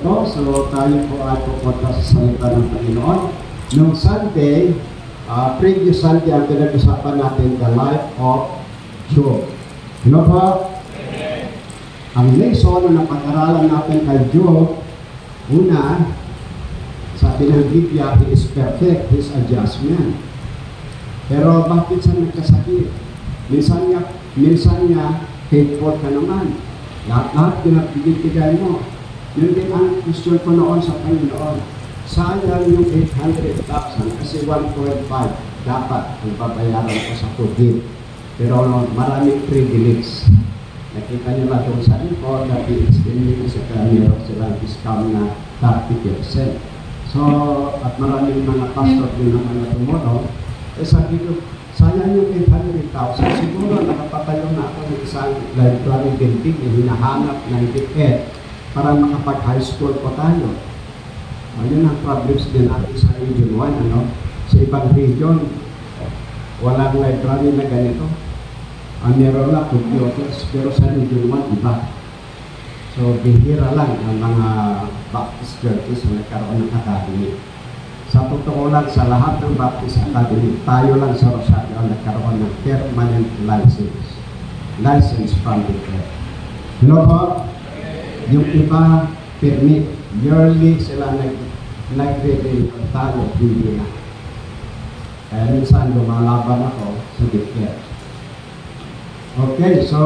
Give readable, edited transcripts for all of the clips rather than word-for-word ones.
to. So tayo po ay pupunta sa salita ng Panginoon. Noong Sunday, previous Sunday, ang pinag-usapan natin, the life of Job. Ano po? Ang lesson na pag-aralan natin kay Job, una, sabi ng Biblia, he is perfect, his adjustment. Pero bakit siya nagkasakit? Minsan niya, faithful ka naman. Lahat pinagbigay mo. Yun din ang question ko noon sa Panginoon. Sayang yung 800,000 kasi 1.5 dapat ang babayaran ko sa COVID. Pero maraming privilege. Nakita nyo lang doon sa report na PHDM kasi meron silang discount na 30%. So, at maraming mga pastor din naman na tumulong. Sabi ko, sayang yung 800,000. Siguro nakapatayo na ako ng isang library building na hinahanap ng DepEd para makapag-high school po tayo. Yun ang problems din natin sa Region 1. Sa ibang region, walang library na ganito. Meron lang computers, pero sa Region 1, iba. So, bihira lang ang mga Baptist churches na nagkaroon ng academy. Sa totoo lang, sa lahat ng Baptist Academy, tayo lang sa Rosario ang nagkaroon ng permanent license. License from the church. Hello po? Yung iba, permit. Yearly sila nag-renew. Tayo, hindi na. Kaya minsan lumalaban ako sa DepEd. Okay, so...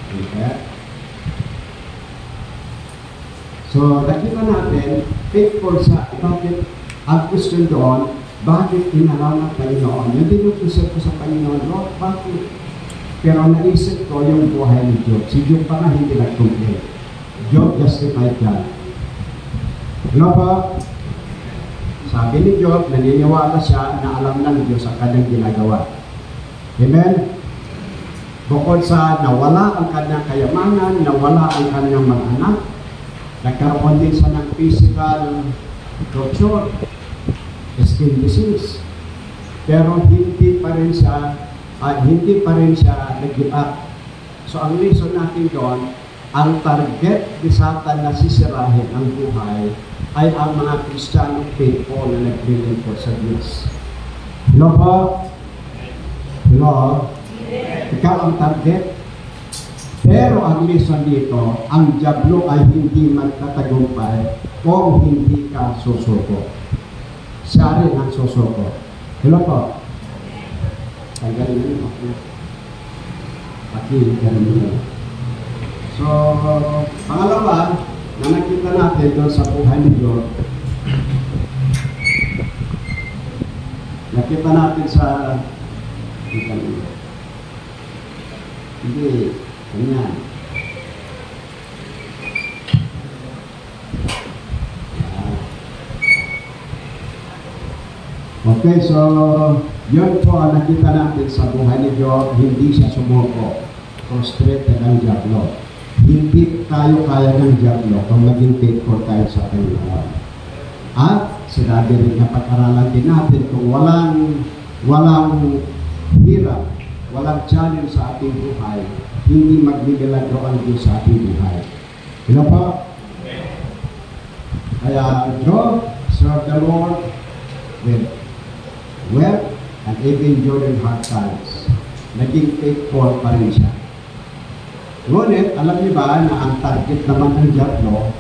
Okay. So, nakita natin, faithful sa, bakit, ang question doon, bakit inalaw ng Panginoon? Yung dinusip ko sa Panginoon, Lord, bakit? Pero naisip ko yung buhay ni Job. Si Job pa nga hindi nag-complain. Job justified God. Ano po? Sabi ni Job, naniniwala siya na alam ng Diyos ang kanyang ginagawa. Amen? Bukod sa nawala ang kanyang kayamanan, nawala ang kanyang mga anak, nagkaroon din siya ng physical torture, skin disease. Pero hindi pa rin siya nag-give up. So ang reason natin doon, ang target ni Satan na sisirahin ang buhay ay ang mga Kristiyano faithful na naglilingkod sa Diyos. Hello po? Hello? Ikaw ang target. Pero ang reason dito, ang diablo ay hindi magtatagumpay kung hindi ka susuko. Siya rin ang susuko. Hello po? Ang galing nyo. Galing nyo. So, pangalawa, na nakita natin doon sa buhay ni Job, nakita natin sa hindi, ganyan. Okay, so yun po ang nakita natin sa buhay ni Job, hindi siya sumuko. Frustrated ang diablo. Hindi tayo kaya ng diablo kung maging faithful tayo sa Panginoon. At sinabi rin na pag-aralan din natin kung walang hirap, walang challenge sa ating buhay, hindi magbibigilagro ang Diyos sa ating buhay. Ano po? Kaya Job serve the Lord with wealth and even during hard times. Naging faithful pa rin siya. Ngunit, alam niyo ba na ang target naman ng diablo,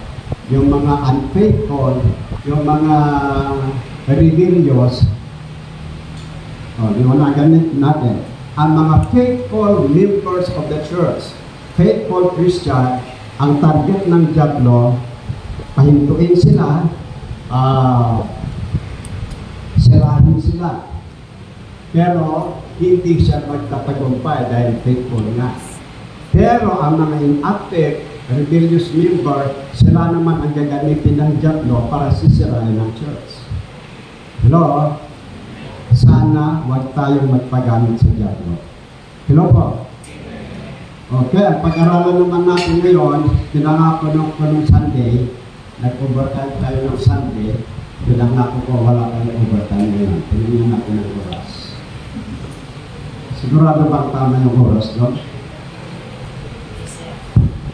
yung mga unfaithful, yung mga rebellious, liwanagan natin, ang mga faithful members of the church, faithful Christian, ang target ng diablo, pahintuin sila, sirahin sila. Pero, hindi siya magtatagumpay dahil faithful nga. Pero ang mga inactive, rebellious member, sila naman ang gagamitin ng diablo para sisirain ng church. Hello? Sana huwag tayong magpagamit sa diablo. Hello po? Okay, ang pag-aralan naman natin ngayon, pinangako nung Sunday, nag-overtime tayo ng Sunday, pinangako ko wala tayong overtime ngayon. Pinangyan natin ang oras. Sigurado bang tama yung oras, no?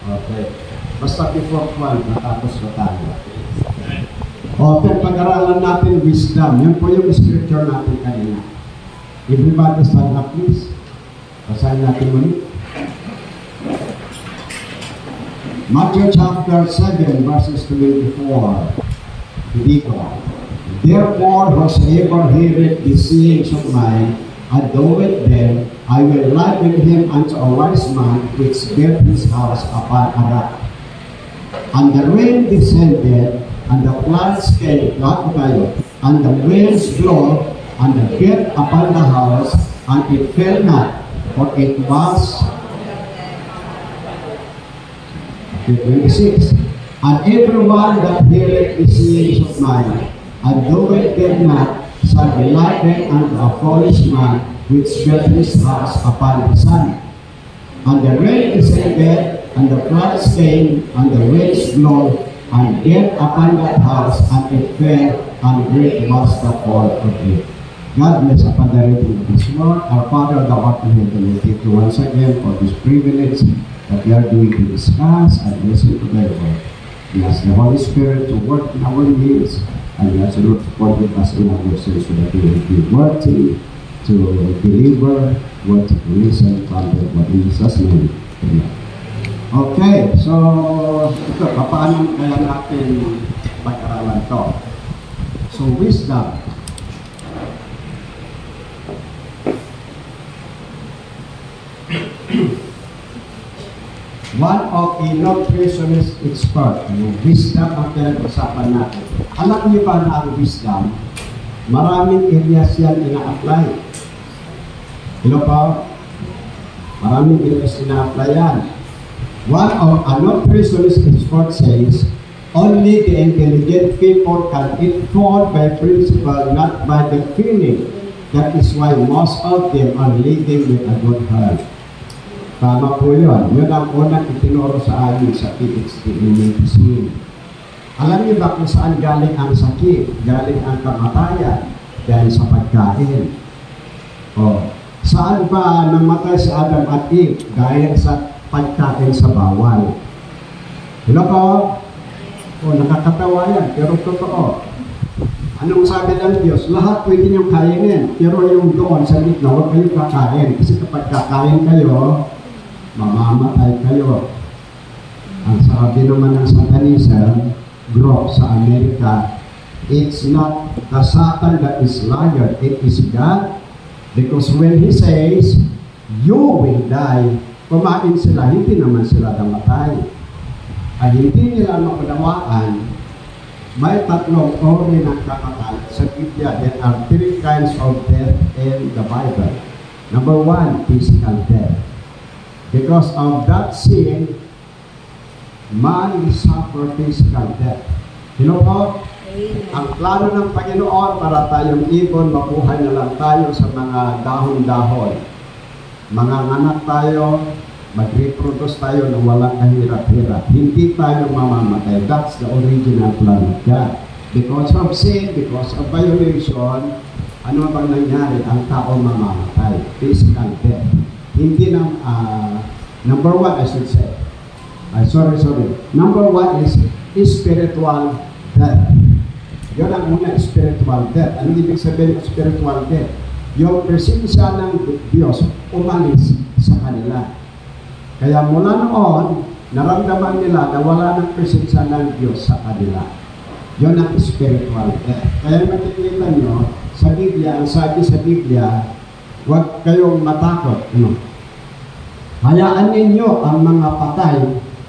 Okay. Basta before 12, natapos na tayo. Okay, pag-aralan natin wisdom. Yun po yung scripture natin kanina. Everybody stand up, please. Basahin natin muli. Matthew chapter 7, verses 24. Hindi ko. Therefore, whosoever heareth these sayings of mine, and doeth them, I will liken him unto a wise man which built his house upon a rock. And the rain descended, and the floods came, and the winds blew, and the beat upon the house, and it fell not, for it was 26. And everyone that heareth the sayings of mine, and doeth them not, shall be likened unto a foolish man which built his house upon the sand. And the rain descended, and the floods came, and the winds blew, and beat upon that house, and it fell, and great was the fall of it. God bless upon the reading of His word. Our Father, thou art in heaven, we thank you once again for this privilege that we are doing to discuss and listen to thy word. We ask the Holy Spirit to work in our midst, and we ask the Lord to forgive us in our sins so that we will be worthy to deliver, worthy to listen from the word in Jesus' name. Amen. Okay, so ito, paano kaya natin pag-aralan to? So, wisdom. One of the nutritionist expert, yung wisdom ang pinag-usapan natin. Alam niyo ba na ang wisdom, maraming areas yan ina-apply. Hello pa? Maraming areas ina-apply yan. One of a nutritionist expert says, only the intelligent people can eat food by principle, not by the feeling. That is why most of them are living with a good health. Tama po yun. Yun ang unang itinuro sa amin sa PhD in medicine. Alam niyo ba kung saan galing ang sakit? Galing ang kamatayan dahil sa pagkain. O, saan ba namatay si Adam at Eve? Dahil sa pagkain sa bawal. Hello po? O, nakakatawa yan, pero totoo. Anong sabi ng Diyos? Lahat pwede niyong kainin. Pero yung doon sa gitna, huwag kayong kakain. Kasi kapag kakain kayo, mamamatay kayo. Ang sabi naman ng Satanism group sa Amerika, it's not the Satan that is liar, it is God. Because when He says, you will die, kumain sila, hindi naman sila namatay. Ay hindi nila maunawaan, may tatlong uri ng kamatay sa Biblia. There are 3 kinds of death in the Bible. Number 1, physical death. Because of that sin, man will suffer physical death. You know po? Ang plano ng Panginoon para tayong ibon, mabuhay na lang tayo sa mga dahon-dahon. Manganganak tayo, mag-reproduce tayo na walang kahirap-hirap. Hindi tayo mamamatay. That's the original plan of God. Because of sin, because of violation, ano bang nangyari? Ang tao mamamatay. Physical death. Hindi na, number 1, I should say. Sorry. Number 1 is spiritual death. Yun ang una, spiritual death. Ano ibig sabihin ng spiritual death? Yung presensya ng Diyos umalis sa kanila. Kaya mula noon, naramdaman nila na wala ng presensya ng Diyos sa kanila. Yun ang spiritual death. Kaya makikita nyo, sa Biblia, ang sabi sa Biblia, huwag kayong matakot. Hayaan ninyo ang mga patay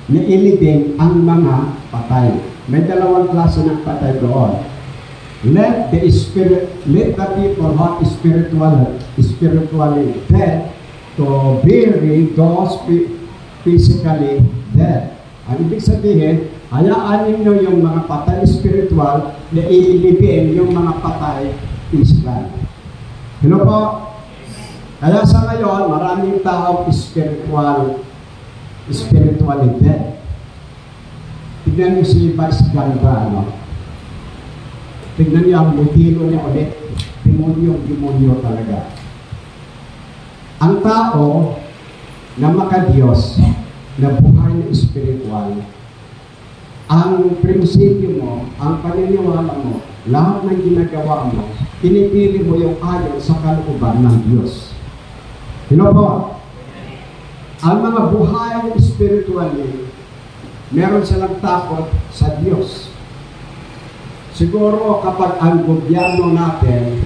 na ilibing ang mga patay. May 2 klase ng patay doon. Let the people who are spiritually dead to bury those physically dead. Ang ibig sabihin, hayaan ninyo yung mga patay spiritual na ilibing yung mga patay physical. Hello po? Kaya sa ngayon, maraming tao spiritually dead. Tignan niyo si Vice Ganda, Tignan niyo ang modelo niya ulit. Demonyo talaga. Ang tao na makadiyos, na buhay na spiritual, ang prinsipyo mo, ang paniniwala mo, lahat ng ginagawa mo, pinipili mo yung ayon sa kalooban ng Diyos. Po? Ang mga buhay spiritually, meron silang takot sa Diyos. Siguro kapag ang gobyerno natin,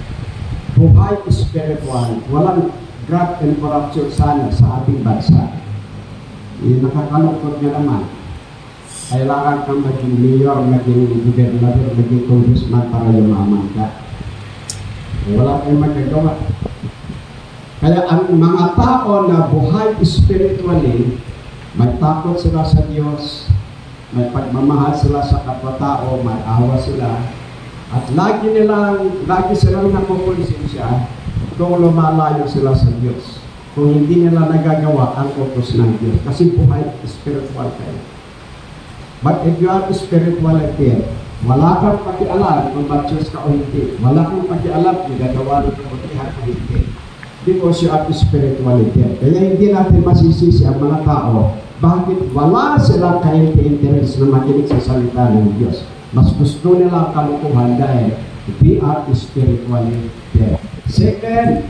buhay spiritual, walang graft and corruption sana sa ating bansa. Nakakalungkot nga naman. Kailangan kang maging mayor, maging gobernador, maging congressman para yumaman ka. Wala kayong magagawa. Kaya ang mga tao na buhay spiritually, may takot sila sa Diyos, may pagmamahal sila sa kapwa-tao, may awa sila, at lagi silang napuponsensya kung lumalayo sila sa Diyos. Kung hindi nila nagagawa ang utos ng Diyos. Kasi buhay spiritual kayo. But if you are spirituality, wala kang pakialam kung mag-Diyos ka o hindi. Wala kang pakialam kung gagawa ng kabutihan o hindi. Because you are spirituality. Kaya hindi natin masisisi ang mga tao bakit wala silang ka-interest na makinig sa salita ng Diyos. Mas gusto nila ang kalukuhan dahil we are spiritually dead. Second,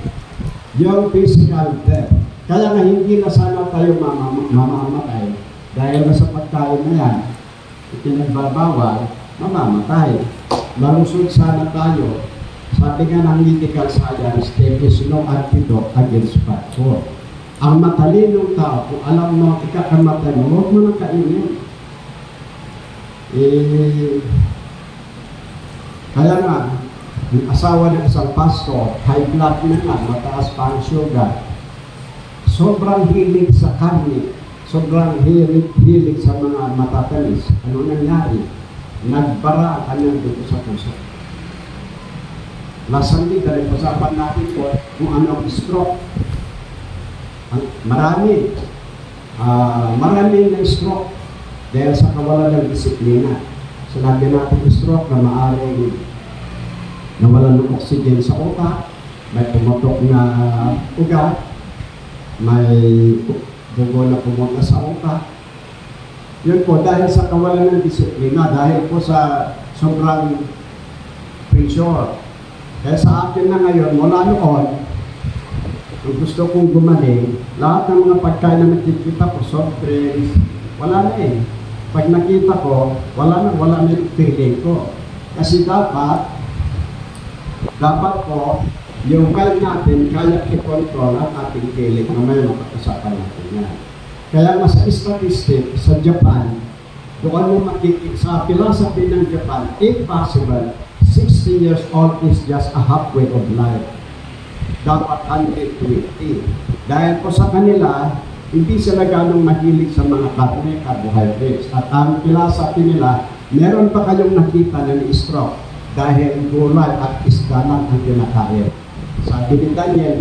yung physical death. Kaya nga hindi na sana tayo mamamatay dahil na sa pagkain na yan, ipinagbabawal, mamamatay. Malusog sana tayo. Sabi nga ng medical science, there is no antidote against factor. Ang matalinong tao, kung alam mo, ikakamatay mo, huwag mo nang kainin. Kaya nga, yung asawa ng isang pastor, high blood na nga, mataas pa ang sugar. Sobrang hilig sa karne, sobrang hilig sa mga matatamis. Ano nangyari? Nagbara ang kanyang dugo sa puso. Last Sunday, dahil usapan natin po kung ano ang stroke. Marami ng stroke dahil sa kawalan ng disiplina. Sinabi natin stroke na maaaring nawalan ng oxygen sa utak, may pumutok na ugat, may dugo na pumunta sa utak. Yun po, dahil sa kawalan ng disiplina, dahil po sa sobrang pressure. Kaya sa akin na ngayon, mula noon, kung gusto kong gumaling, lahat ng mga pagkain na nakikita ko, soft drinks, wala na eh. Pag nakita ko, wala na yung feeling ko. Kasi dapat po, yung mind natin, kaya i-control ang ating feeling. Mamaya mapag-usapan natin yan. Kaya mas statistic sa Japan, doon mo makikita, sa philosophy ng Japan, if possible, 60 years old is just a halfway of life. Dapat 120. Dahil po sa kanila, hindi sila ganong mahilig sa mga karne, carbohydrates. At ang philosophy nila, meron pa kayong nakita na ni-stroke dahil gulay at isda lang ang kinakain. Sabi ni Daniel,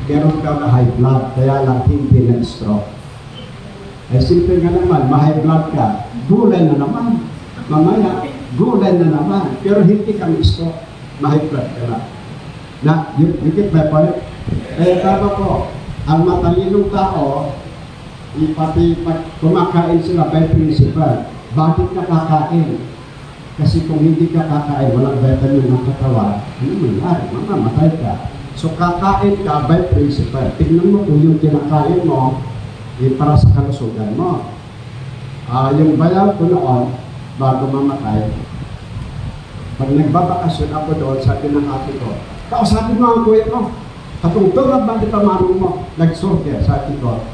meron ka na high blood, kaya lang hindi na-stroke. Eh simple nga naman, ma-high blood ka, gulay na naman. Mamaya, gulay na naman. Pero hindi ka na-stroke, ma-high blood ka lang. Na, you get my point? Eh, tama po, ang matalinong tao, pati pag kumakain sila by principle, bakit ka kakain? Kasi kung hindi ka kakain, walang vitamin ng katawan, ano mangyari? Mamamatay ka. So, kakain ka by principle. Tignan mo kung yung kinakain mo, para sa kalusugan mo. Yung bayaw ko noon, bago mamatay, pag nagbabakasyon ako doon, sabi ng ate ko, kausapin mo ang kuya ko. Katungtong na ba kita manong mo? Nag-sorter, sabi ko.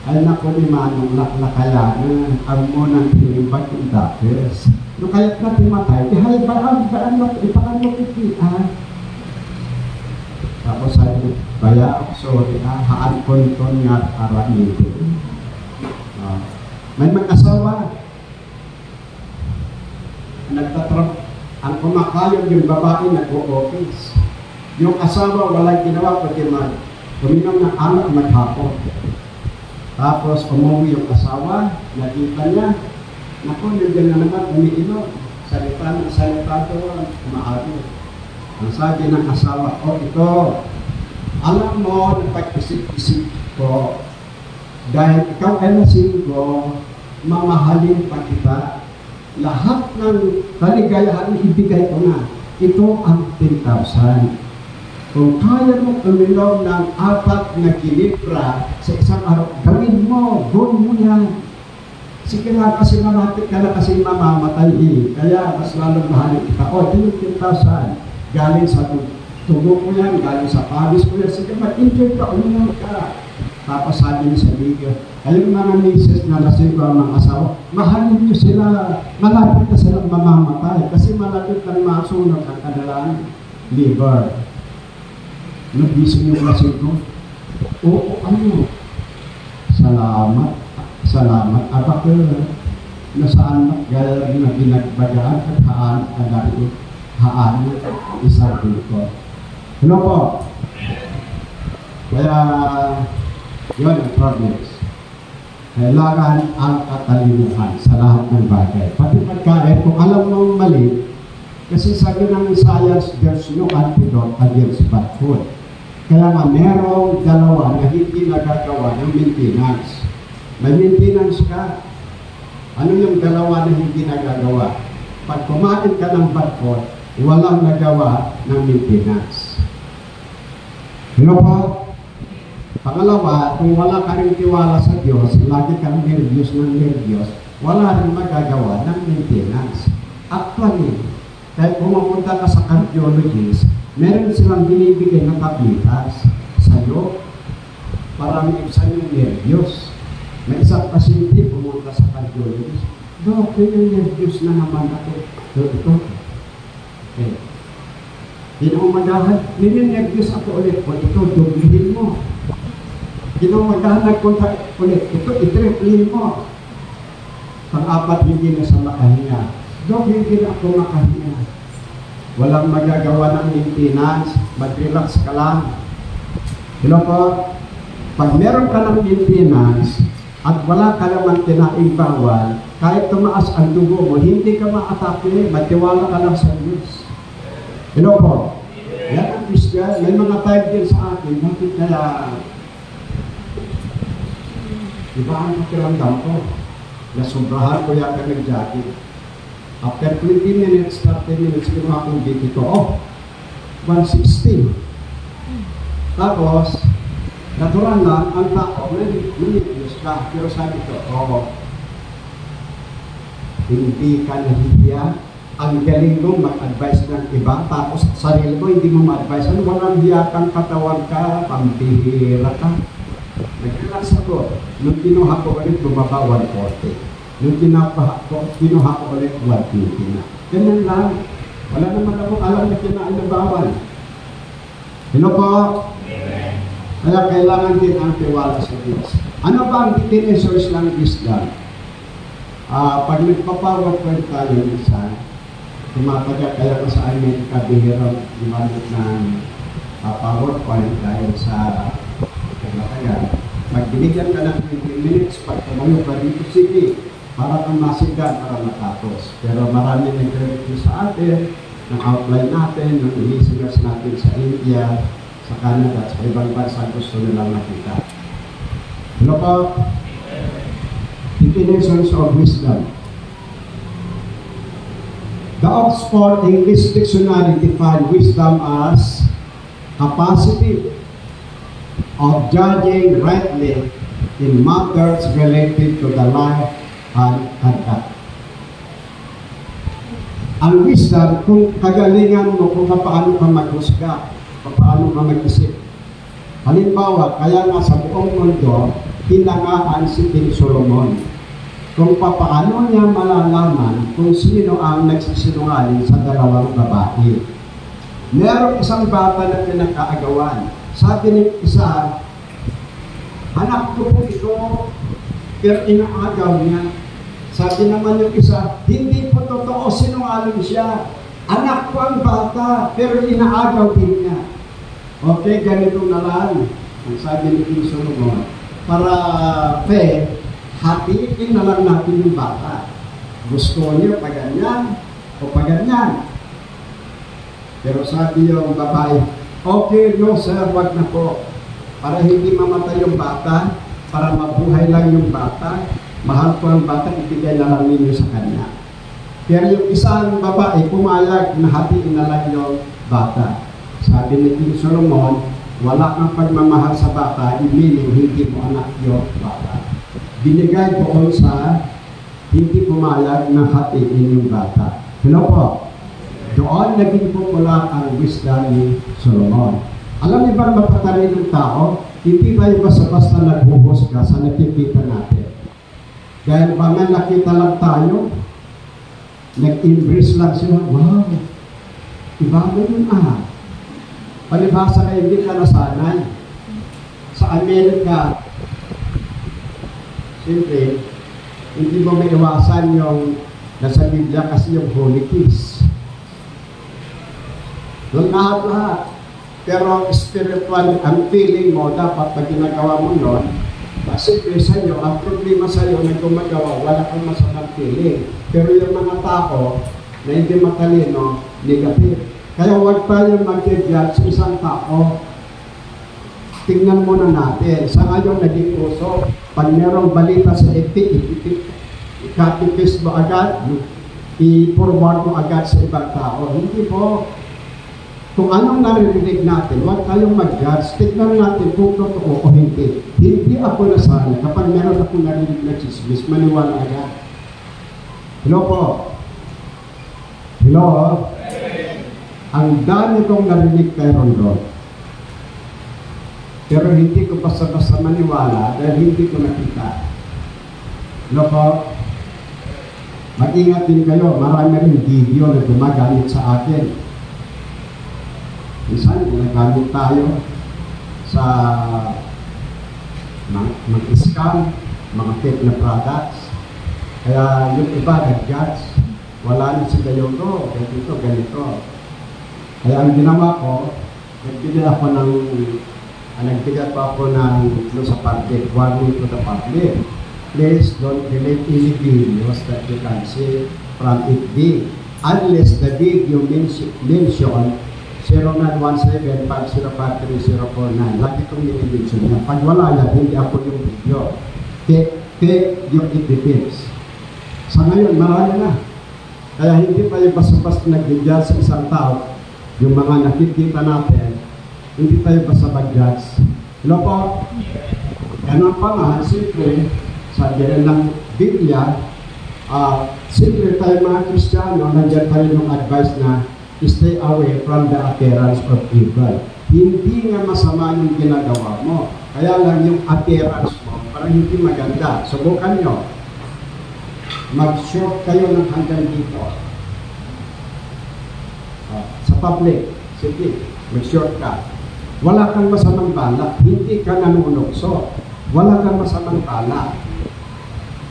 Ay nako ni manong nakaya na ang mo ng pinibag yung doctors. No kaya't natin matay, ihalibaan mo, ipaan mo kikian. Tapos sabi, baya ako, sorry haan konton nga aramin ko. May mag-asawa. Ang kumakayon yung babae nag-o-office. Yung asawa walang ginawa pati uminom ng alak maghapon. Tapos umuwi yung asawa, nakita niya, naku, nandiyan na naman umiinom. Salita doon, umaari. Ang sabi ng asawa, ito, alam mo, pag-isip-isip ko, dahil ikaw ay lasing ko, mamahalin pa kita. lahat ng kaligayahan ibigay ko na. Ito ang 10,000. Kung kaya mo uminom ng 4 na kilibra sa isang araw, gawin mo, gawin mo yan. Sige lang, kasi malapit ka na kasi mamamatay eh. Kaya mas lalong mahalin kita. O, ito yung 10,000. Galing sa tubo ko yan, galing sa pawis ko yan. Sige, mag-enjoy ka, uminom ka. Tapos sabi niya sa video, kayong mga misis na lasing ko ang mga asawa, mahalin niyo sila, malapit na silang mamamatay. Kasi malapit na masunog ang kanilang liver. Nagising yung lasing ko. Oo, ano? Salamat. Salamat. Abak nasaan gaya na ginagbagaan at haan kadari haan isang ko. Hello po. Kaya yun ang progress. Kailangan ang katalinuhan sa lahat ng bagay. Pati pagkain, kung alam mo mali, kasi sabi ng science, there's no antidote against bad food. Kaya nga merong dalawa na hindi nagagawa ng maintenance. May maintenance ka. Ano yung dalawa na hindi nagagawa? Pag kumain ka ng bad food, walang nagawa ng maintenance. Hello po? Pangalawa, kung wala ka rin tiwala sa Diyos, lagi kang nervyos ng nervyos, wala rin magagawa ng maintenance. Actually, kahit pumunta ka sa cardiologist, meron silang binibigay ng tablitas sa'yo para maibsan yung nervyos. May isang pasyente pumunta sa cardiologist, Dok, yung nervyos na naman ako. Ito. Okay. Ginawagahan, nilinervyos ako ulit po. Ito, dublihin mo. Ginawagahan, nagkontak ulit. Ito, itriplin mo. Pang-apat, hindi na sa makahinga. Dok, hindi na ako makahinga. Walang magagawa ng maintenance. Mag-relax ka lang. Hello po? Pag meron ka ng maintenance, at wala ka naman kinaing bawal, kahit tumaas ang dugo mo, hindi ka maatake, matiwala ka lang sa Diyos. Hello po? Yan ang Christian. May mga type din sa akin, bakit kaya iba ang pakiramdam ko? Nasobrahan ko yata ng jacket. After 20 minutes, 30 minutes, kinuha kong dito ko, 160. Tapos, natural lang, ang tao, nanipis ka, pero sabi ko, hindi ka nahihiya. Ang galing mo mag-advise ng iba, tapos sarili mo hindi mo ma-advise. Ano, walang hiya kang katawan ka, pambihira ka. Nag-relax ako. Nung kinuha ko ulit, bumaba 140. Nung kinuha ko ulit, 120 na. Ganyan lang. Wala naman akong alam na kinain na bawal. Hello po? Kaya kailangan din ang tiwala sa Diyos. Ano ba ang definitions ng wisdom? Pag nagpa-PowerPoint tayo isa, tumataga kaya ko sa amin kabihirang gumamit ng PowerPoint dahil sa kagatagan. Pag binigyan ka ng 20 minutes, pag tumayo ka dito, sige, para kang masigan, para matapos. Pero marami nag-review sa atin, ng outline natin, ng listeners natin sa India, sa Canada, sa ibang bansa, gusto nilang nakita. Ano po? Definitions of wisdom. The Oxford English Dictionary defines wisdom as capacity of judging rightly in matters related to the life and conduct. Ang wisdom, kung kagalingan mo kung paano ka maghusga, paano ka mag-isip. Halimbawa, kaya nga sa buong mundo, hinangaan si King Solomon. Kung paano niya malalaman kung sino ang nagsisinungaling sa dalawang babae. Merong isang bata na pinakaagawan. Sabi ni isa, anak ko po ito, pero inaagaw niya. Sabi naman yung isa, hindi po totoo, sinungaling siya. Anak ko ang bata, pero inaagaw din niya. Okay, ganito na lang. Ang sabi ni King Solomon, para fair, hatiin na lang natin yung bata. Gusto niya pa ganyan o pa ganyan. Pero sabi yung babae, okay, no sir, wag na po. Para hindi mamatay yung bata, para mabuhay lang yung bata, mahal ko ang bata, ibigay na lang ninyo sa kanya. Pero yung isang babae, pumayag na hatiin na lang yung bata. Sabi ni King Solomon, wala kang pagmamahal sa bata, meaning hindi mo anak yung bata. Binigay doon sa hindi pumayag na hatiin yung bata. Hello po? Doon naging popular ang wisdom ni Solomon. Alam niyo ba mapatalinong tao? Hindi tayo basta-basta naghuhusga sa nakikita natin. Dahil ba nga nakita lang tayo, nag-embrace lang siya, wow, iba mo yun Palibhasa na hindi ka nasanay. Sa Amerika, siyempre, hindi mo may iwasan yung nasa Biblia kasi yung holy kiss. Yung lahat-lahat. Pero spiritual, ang feeling mo, dapat pag ginagawa mo yun, kasi sa iyo, ang problema sa iyo na gumagawa, wala kang masamang feeling. Pero yung mga tao na hindi matalino, negative. Kaya huwag tayo mag-judge sa isang tao. Tingnan muna natin. Sa ngayon, naging uso. Pag merong balita sa ikatipis mo agad, i-forward mo agad sa ibang tao. Hindi po. Kung anong naririnig natin, huwag tayong mag-judge. Tignan natin kung totoo o hindi. Hindi ako nasanay. Kapag meron ako narinig na chismis, maniwala agad. Hello po. Hello. Ang dami kong narinig kay Rondo. Pero hindi ko basta-basta maniwala dahil hindi ko nakita. Hello po. Mag-ingat din kayo. Marami rin video na gumagamit sa akin. Minsan, nagamit tayo sa mag-scam, mga fake na products. Kaya yung iba nag-judge, wala na si Gayoto, ganito. Kaya ang ginawa ko, nagbigay pa ako ng sa public, warning to the public. Please don't relate any videos that you can see from FB unless the video mention 0917-505-3049. Lagi itong nilimension niya. Pag wala yan, hindi ako yung video. Take yung it-depends. Sa ngayon, marami na. Kaya hindi tayo basta-basta nag-judge sa isang tao. Yung mga nakikita natin, hindi tayo basta mag-judge. Hello po? Ganun pa nga, siyempre, sa ganyan ng Biblia, siyempre tayo mga Kristiyano, nandiyan tayo ng advice na stay away from the appearance of evil. Hindi nga masama yung ginagawa mo. Kaya lang yung appearance mo, parang hindi maganda. Subukan nyo. Mag-short kayo ng hanggang dito. Sa public, sige, mag-short ka. Wala kang masamang balak. Hindi ka nanunukso. Wala kang masamang balak.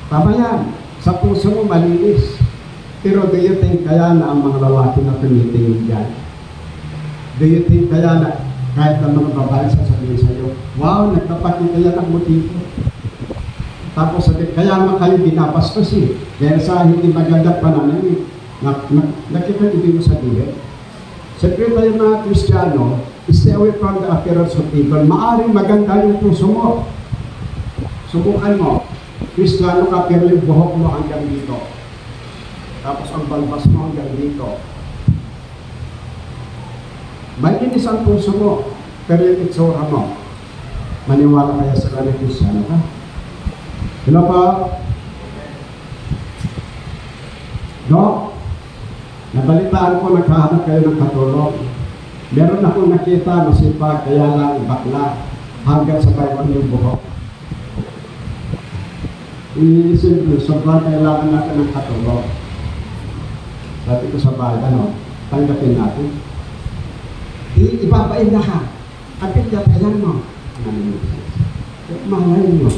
Tama yan. Sa puso mo malinis. Pero do you think kaya na ang mga lalaki na tumitingin dyan? Do you think kaya na kahit ang mga babae sasabihin sa iyo, wow, nagpapakita yan ang motibo. Tapos sabi, kaya nga kayo binabastos eh. Dahil sa hindi magandang pananalig. Nakita ibig mo sabihin. Siyempre tayo mga Kristiyano, stay away from the appearance of evil. Maaring maganda yung puso mo. Subukan mo. Kristiyano ka, pero yung buhok mo hanggang dito. Tapos ang balbas mo hanggang dito. Malinis ang puso mo, pero yung itsura mo. Maniwala kaya sa kanila Kristiyano ka? Hello pa? Dok, nabalitaan ko naghahanap kayo ng katulong. Meron akong nakita masipag, kaya lang bakla hanggang sa bayan yung buhok. Iniisip ko, sobrang kailangan natin ng katulong. Sabi ko sa bayan, tanggapin natin. Ibabain na ka. Kapit yatayan mo. Malay mo.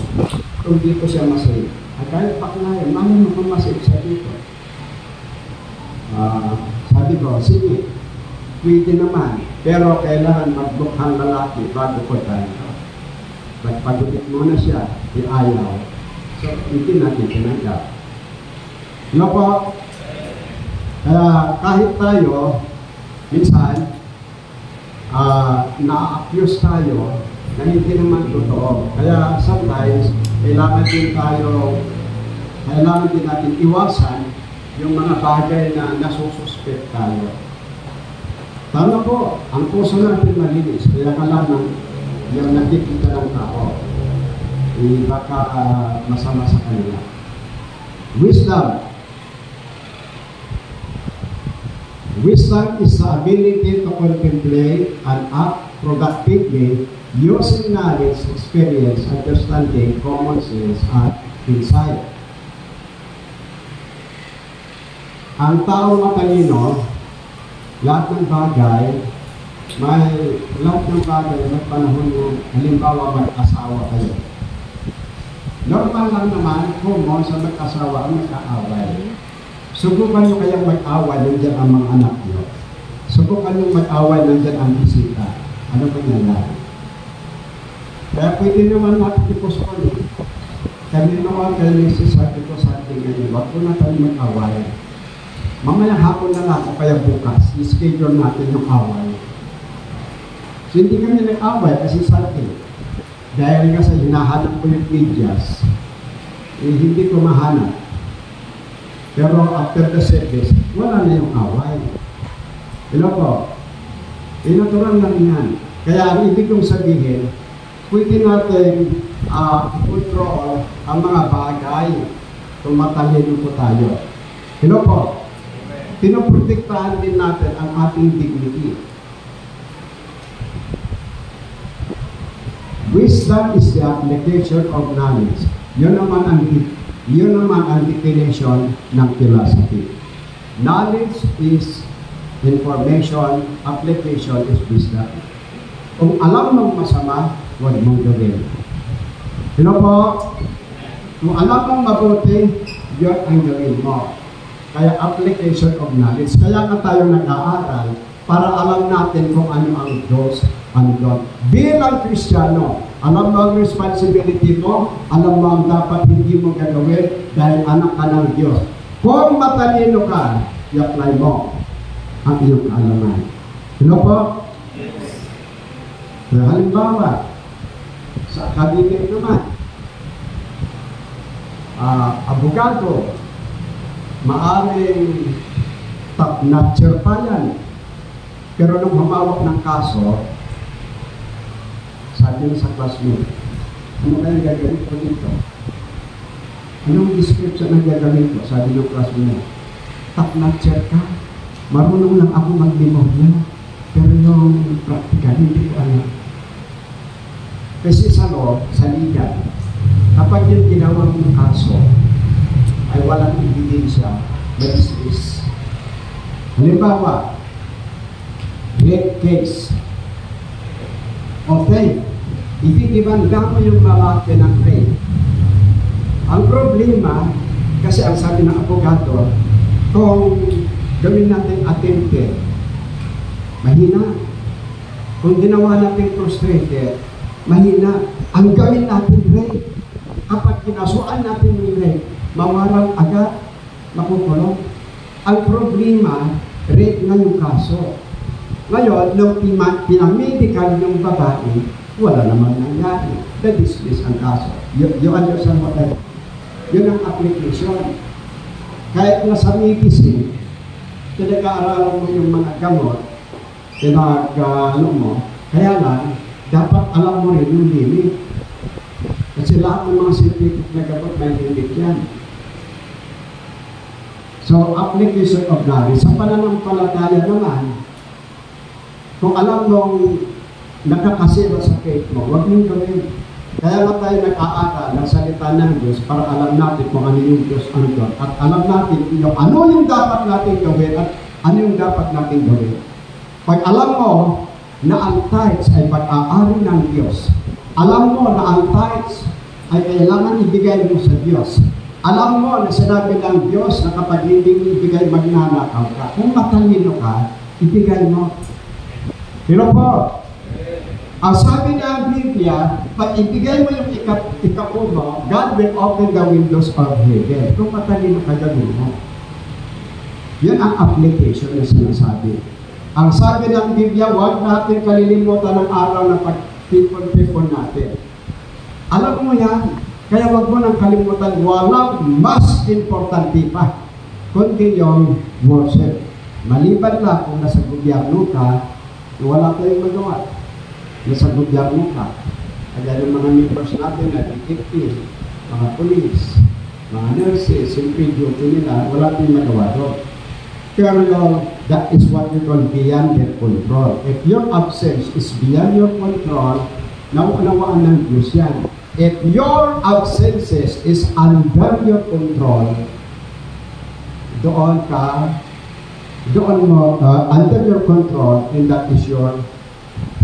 Kung dito siya masayip. At kahit paklayan, malay mo kung masayip siya dito. Sabi ko, sige, pwede naman. Pero kailangan magbukhang lalaki bago ko tayo. Pagpagulit muna siya, iayaw. So, hindi natin tinanggap. Ano po? Kaya kahit tayo, minsan, na-accuse tayo na hindi naman totoo. Kaya sometimes, kailangan din natin iwasan yung mga bagay na nasususpect tayo. Tama po, ang puso natin malinis, kaya ka lang yung nakikita ng tao, baka masama sa kanila. Wisdom. Wisdom is the ability to contemplate and act productively using knowledge, experience, understanding, common sense, and insight. Ang tao matalino, lahat ng bagay, may panahon mo, halimbawa mag-asawa kayo. Normal lang naman, common sa mag-asawa ang mag-aaway. Subukan nyo kayang mag-away, nandiyan ang mga anak nyo. Subukan nyo mag-away, nandiyan ang bisita. Ano ba nangyayari? Kaya pwede naman natin i-postpone. Kami naman kayo nagsisabi ko sa ating ngayon, wag po na tayo mag-away. Mamaya hapon na lang o kaya bukas, i-schedule natin yung away. So hindi kami nag-away kasi sa atin. Dahil nga sa hinahanap ko yung medyas, hindi ko mahanap. Pero after the service, wala na yung away. Hello po? Natural lang yan. Kaya ang ibig kong sabihin, pwede natin control ang mga bagay kung matalino po tayo. Hello po? Pinoprotektahan din natin ang ating dignity. Wisdom is the application of knowledge. Yun naman ang definition ng philosophy. Knowledge is information, application is wisdom. Kung alam mong masama, huwag mong gawin. Sino po? Kung alam mong mabuti, yun ang gawin mo. Kaya application of knowledge. Kaya nga tayo nag-aaral para alam natin kung ano ang Diyos, ano doon. Bilang Kristiyano, alam mo ang responsibility mo, alam mo ang dapat hindi mo gagawin dahil anak ka ng Diyos. Kung matalino ka, i-apply mo ang iyong kaalaman. Sino po? Kaya halimbawa, sa academic naman, abogado, maaring top-notcher pa yan. Pero nung humawak ng kaso, sabi sa classmate, ano kaya gagawin ko dito? Anong description ang gagawin ko? Sabi ng classmate, top-notcher ka, marunong lang ako mag-memorya, pero yung practical, hindi ko alam. Kasi sa law, sa legal, kapag yung ginawang kaso, ay walang ebidensya na dismiss. Halimbawa, rape case. Okay, ititibanda mo yung lalaki ng rape. Ang problema, kasi ang sabi ng abogado, kung gawin natin attempted, mahina. Kung ginawa natin frustrated, mahina. Ang gawin natin rape. Kapag kinasuan natin yung rape, mawarang agad, makukulong. Ang problema, rape na yung kaso. Ngayon, nung pinamedical yung babae, wala naman nangyari. Na-dismiss ang kaso. You understand what I mean? Yun ang application. Kahit na sa medicine, pinag-aaralan mo yung mga gamot, kaya lang, dapat alam mo rin yung limit. Kasi lahat ng mga scientific na gamot may limit yan. So, application of knowledge. Sa pananampalataya naman, kung alam mong nakakasira sa faith mo, huwag niyong gawin. Kaya nga tayo nag-aaral ng salita ng Diyos para alam natin kung ano yung Diyos ang Diyos. At alam natin ano yung dapat natin gawin at ano yung dapat natin gawin. Pag alam mo na ang tithes ay pag-aari ng Diyos, alam mo na ang tithes ay kailangan ibigay mo sa Diyos. Alam mo na sinabi ng Diyos na kapag hindi mo ibigay, magnanakaw ka. Kung matalino ka, ibigay mo. Pero po, ang sabi ng Biblia, pag ibigay mo yung ikapuno, God will open the windows of heaven. Kung matalino ka, gawin mo. Yan ang application na sinasabi. Ang sabi ng Biblia, huwag natin kalilimutan ng araw na pag-tipon-tipon natin. Alam mo yan, kaya huwag mo nang kalimutan, walang mas importante pa. kundi yung worship. Maliban lang kung nasa gobyerno ka, wala tayong magawa. Nasa gobyerno ka. Kaya yung mga members natin na detective, mga police, mga nurses, simple duty nila, wala tayong magawa doon. Pero that is what we call beyond their control. If your absence is beyond your control, nauunawaan ng Diyos yan. If your absences is under your control, doon mo, under your control, and that is your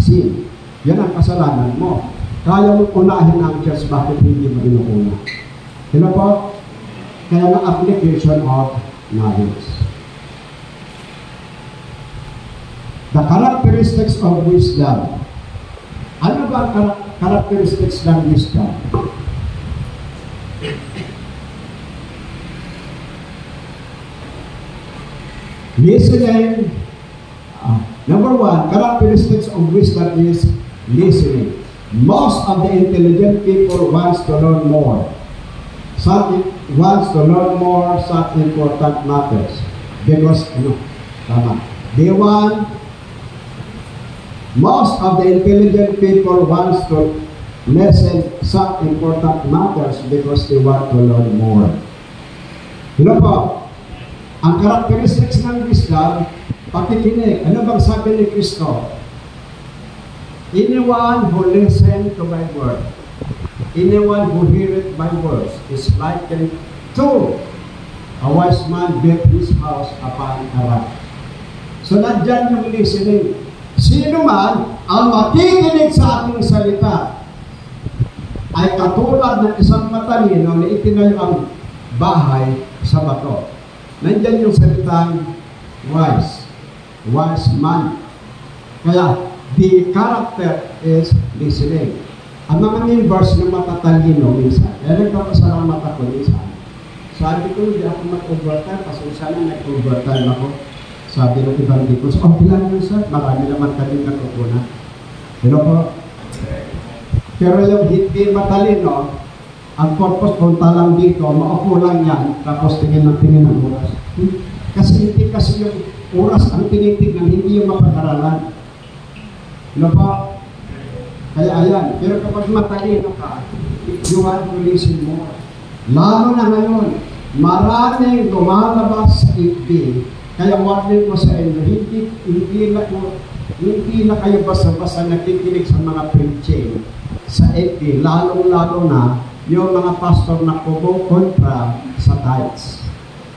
sin. Yan ang kasalanan mo. Kaya mo unahin ang Diyos, bakit hindi mo inuuna? Sino po? Kaya ng application of knowledge. The characteristics of wisdom. Ano ba ang characteristics ng wisdom? Listening. Number one, characteristics of wisdom is listening. Most of the intelligent people wants to learn more. Some wants to learn more some important matters. Because, they want, most of the intelligent people wants to listen some important matters because they want to learn more. Po, ang characteristics ng wisdom, pakikinig. Ano bang sabi ni Kristo? Anyone who listen to my word, anyone who heareth my words is likened to a wise man built his house upon a rock. So nandyan yung listening. Sino man ang makikinig sa ating salita ay katulad ng isang matalino na itinayo ang bahay sa bato. Nandyan yung salitang wise man. Kaya the character is listening. Ang mga members na matatalino minsan, kaya nagpapasalamat ako minsan. Sabi ko, hindi ako mag-overtime, kasi sana nag-overtime ako. Sabi ng ibang dito, okay lang yun sir, marami naman kami natutunan. Pero po, pero yung hindi matalino, ang purpose punta lang dito, maupo lang yan, tapos tingin ng oras. Kasi hindi kasi yung oras ang tinitignan, hindi yung mapag-aralan. Ano po? Kaya ayan, pero kapag matalino ka, you want to listen more. Lalo na ngayon, maraming lumalabas sa FB. Kaya warning ko sa inyo, hindi na kayo basta-basta nakikinig sa mga preaching sa FB, lalong-lalo na yung mga pastor na kontra sa tithes.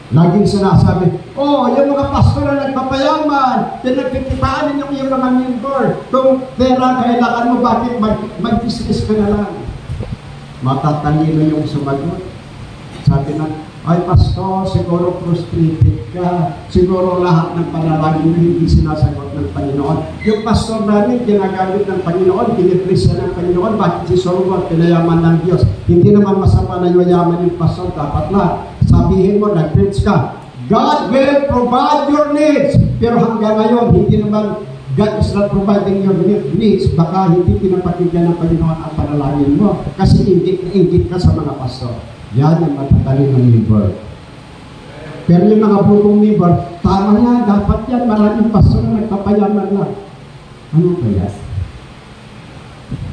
Laging sinasabi, yung mga pastor na nagpapayaman, pinagkikitaan ninyo yung mga member. Kung pera kailangan mo, bakit mag-business ka na lang? Matatalino yung sumagot. Sabi na, ay pastor, siguro frustrated ka. Siguro lahat ng panalangin na hindi sinasagot ng Panginoon. Yung pastor namin, ginagamit ng Panginoon, piniprisa ng Panginoon, bakit si Solomon, pinayaman ng Diyos? Hindi naman masama na yaman yung pastor, dapat lang. Sabihin mo, nag-preach ka, God will provide your needs. Pero hanggang ngayon, hindi naman God is not providing your needs. Baka hindi pinapakinggan ng Panginoon ang panalangin mo. Kasi ingit ka sa mga pastor. Yan ang matatalin ng member. Pero yung mga butong member, tama yan, dapat yan, maraming pastor na nagpapayaman lang. Ano kaya?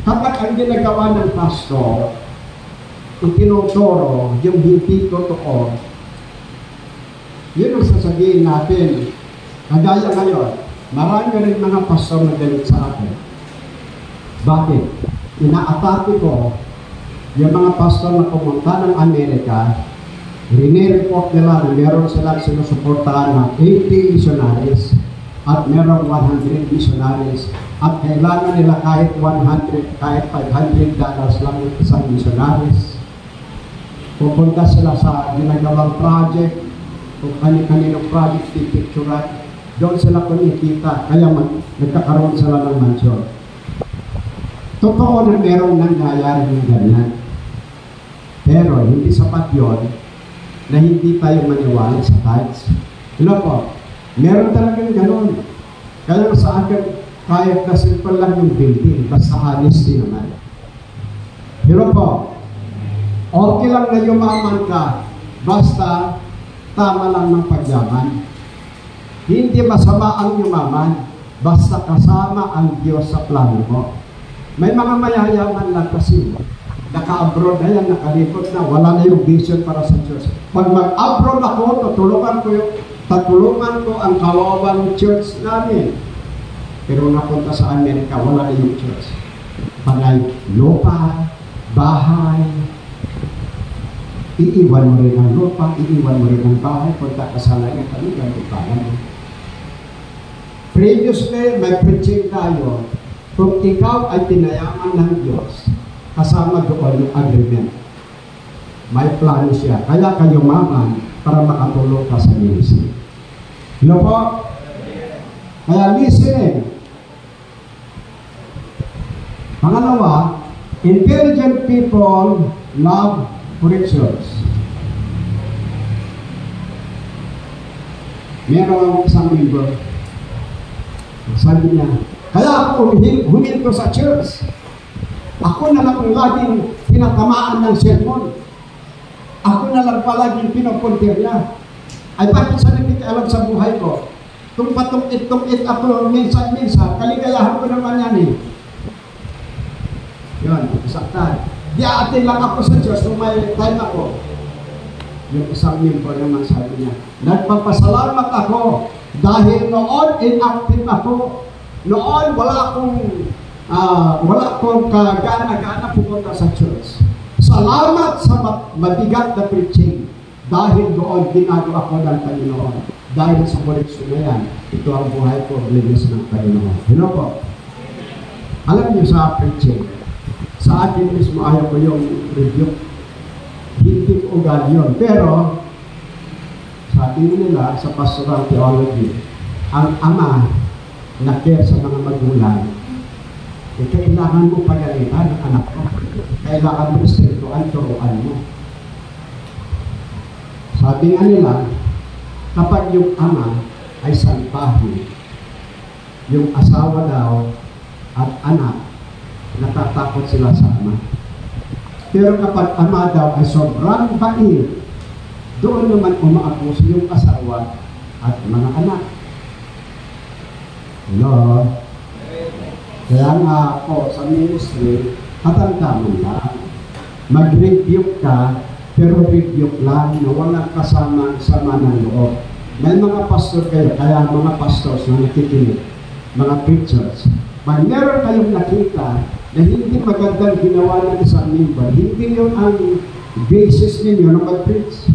Kapag ang ginagawa ng pastor, itinuturo yung hindi totoo, yun ang sasabihin natin. Kagaya ngayon, marami rin mga pastor na galit sa akin. Bakit? Inaatake ko yung mga pastor na pumunta ng Amerika, rinireport nila na meron silang sinusuportahan ng 80 missionaries at meron 100 missionaries at kailangan nila kahit $500 lang yung isang missionaries. Pupunta sila sa ginagawang project, kung kani-kaninong project pipicturan, doon sila kumikita, kaya nagkakaroon sila ng mansyon. Totoo na merong nangyayari yung ganyan. Pero hindi sapat yun na hindi tayo maniwala sa tithes. Po, meron talagang ganun. Kaya sa akin, kahit na simple lang yung building, basta honesty naman. Pero po, okay lang na yumaman ka, basta tama lang ng pagyaman. Hindi masama ang yumaman, basta kasama ang Diyos sa plano mo. May mga mayayaman lang kasi, naka-abroad na yan, nakalikot na, wala na yung vision para sa Diyos. Pag mag-abroad ako, tatulungan ko ang Kalooban Church namin. Pero napunta sa Amerika, wala na yung church. Pagay lupa, bahay, iiwan mo rin ang lupa, iiwan mo rin ang bahay, punta ka sa langit, ano ganito mo. Previously, may preaching tayo, kung ikaw ay pinayaman ng Diyos, kasama doon yung agreement. May plano siya. Kaya kayo maman para makatulong ka sa ministry. Hello po? Kaya listening. Pangalawa, intelligent people love corrections. Meron isang member, sabi niya, kaya ako huminto sa church. Ako na lang ang laging tinatamaan ng sermon. Ako na lang palaging pinapuntir niya. Ay bakit sa nagkikaalam sa buhay ko? Kung patungit-tungit ako minsan-minsan, kaligayahan ko naman yan eh. Yun, saktan. Di atin lang ako sa Diyos nung may time ako. Yung isang member naman sabi niya, nagpapasalamat ako dahil noon inactive ako. Noon wala akong kagana-gana pupunta sa church. Salamat sa mabigat na preaching. Dahil doon ginagawa ko ng Panginoon. Dahil sa koleksyon na yan, ito ang buhay ko, linis ng Panginoon. Hello po? Alam niyo sa preaching, sa akin mismo ayaw ko yung review. Hindi ko ugali yun. Pero, sabi nila sa pastoral theology, ang ama na care sa mga magulang, kailangan mo pagalitan ng anak mo. Kailangan mo istrituan, turuan mo. Sabi nga nila, kapag yung ama ay salbahe, yung asawa daw at anak, natatakot sila sa ama. Pero kapag ama daw ay sobrang bait, doon naman umaabuso yung asawa at mga anak. Hello? Kaya nga ako sa ministry, katanda mo lang. Mag-rebuke ka, pero rebuke lang na walang kasama sama ng loob. May mga pastor kayo, kaya mga pastors na nakikinig, mga preachers, pag meron kayong nakita na hindi magandang ginawa ng isang member, hindi yun ang basis ninyo na mag-preach.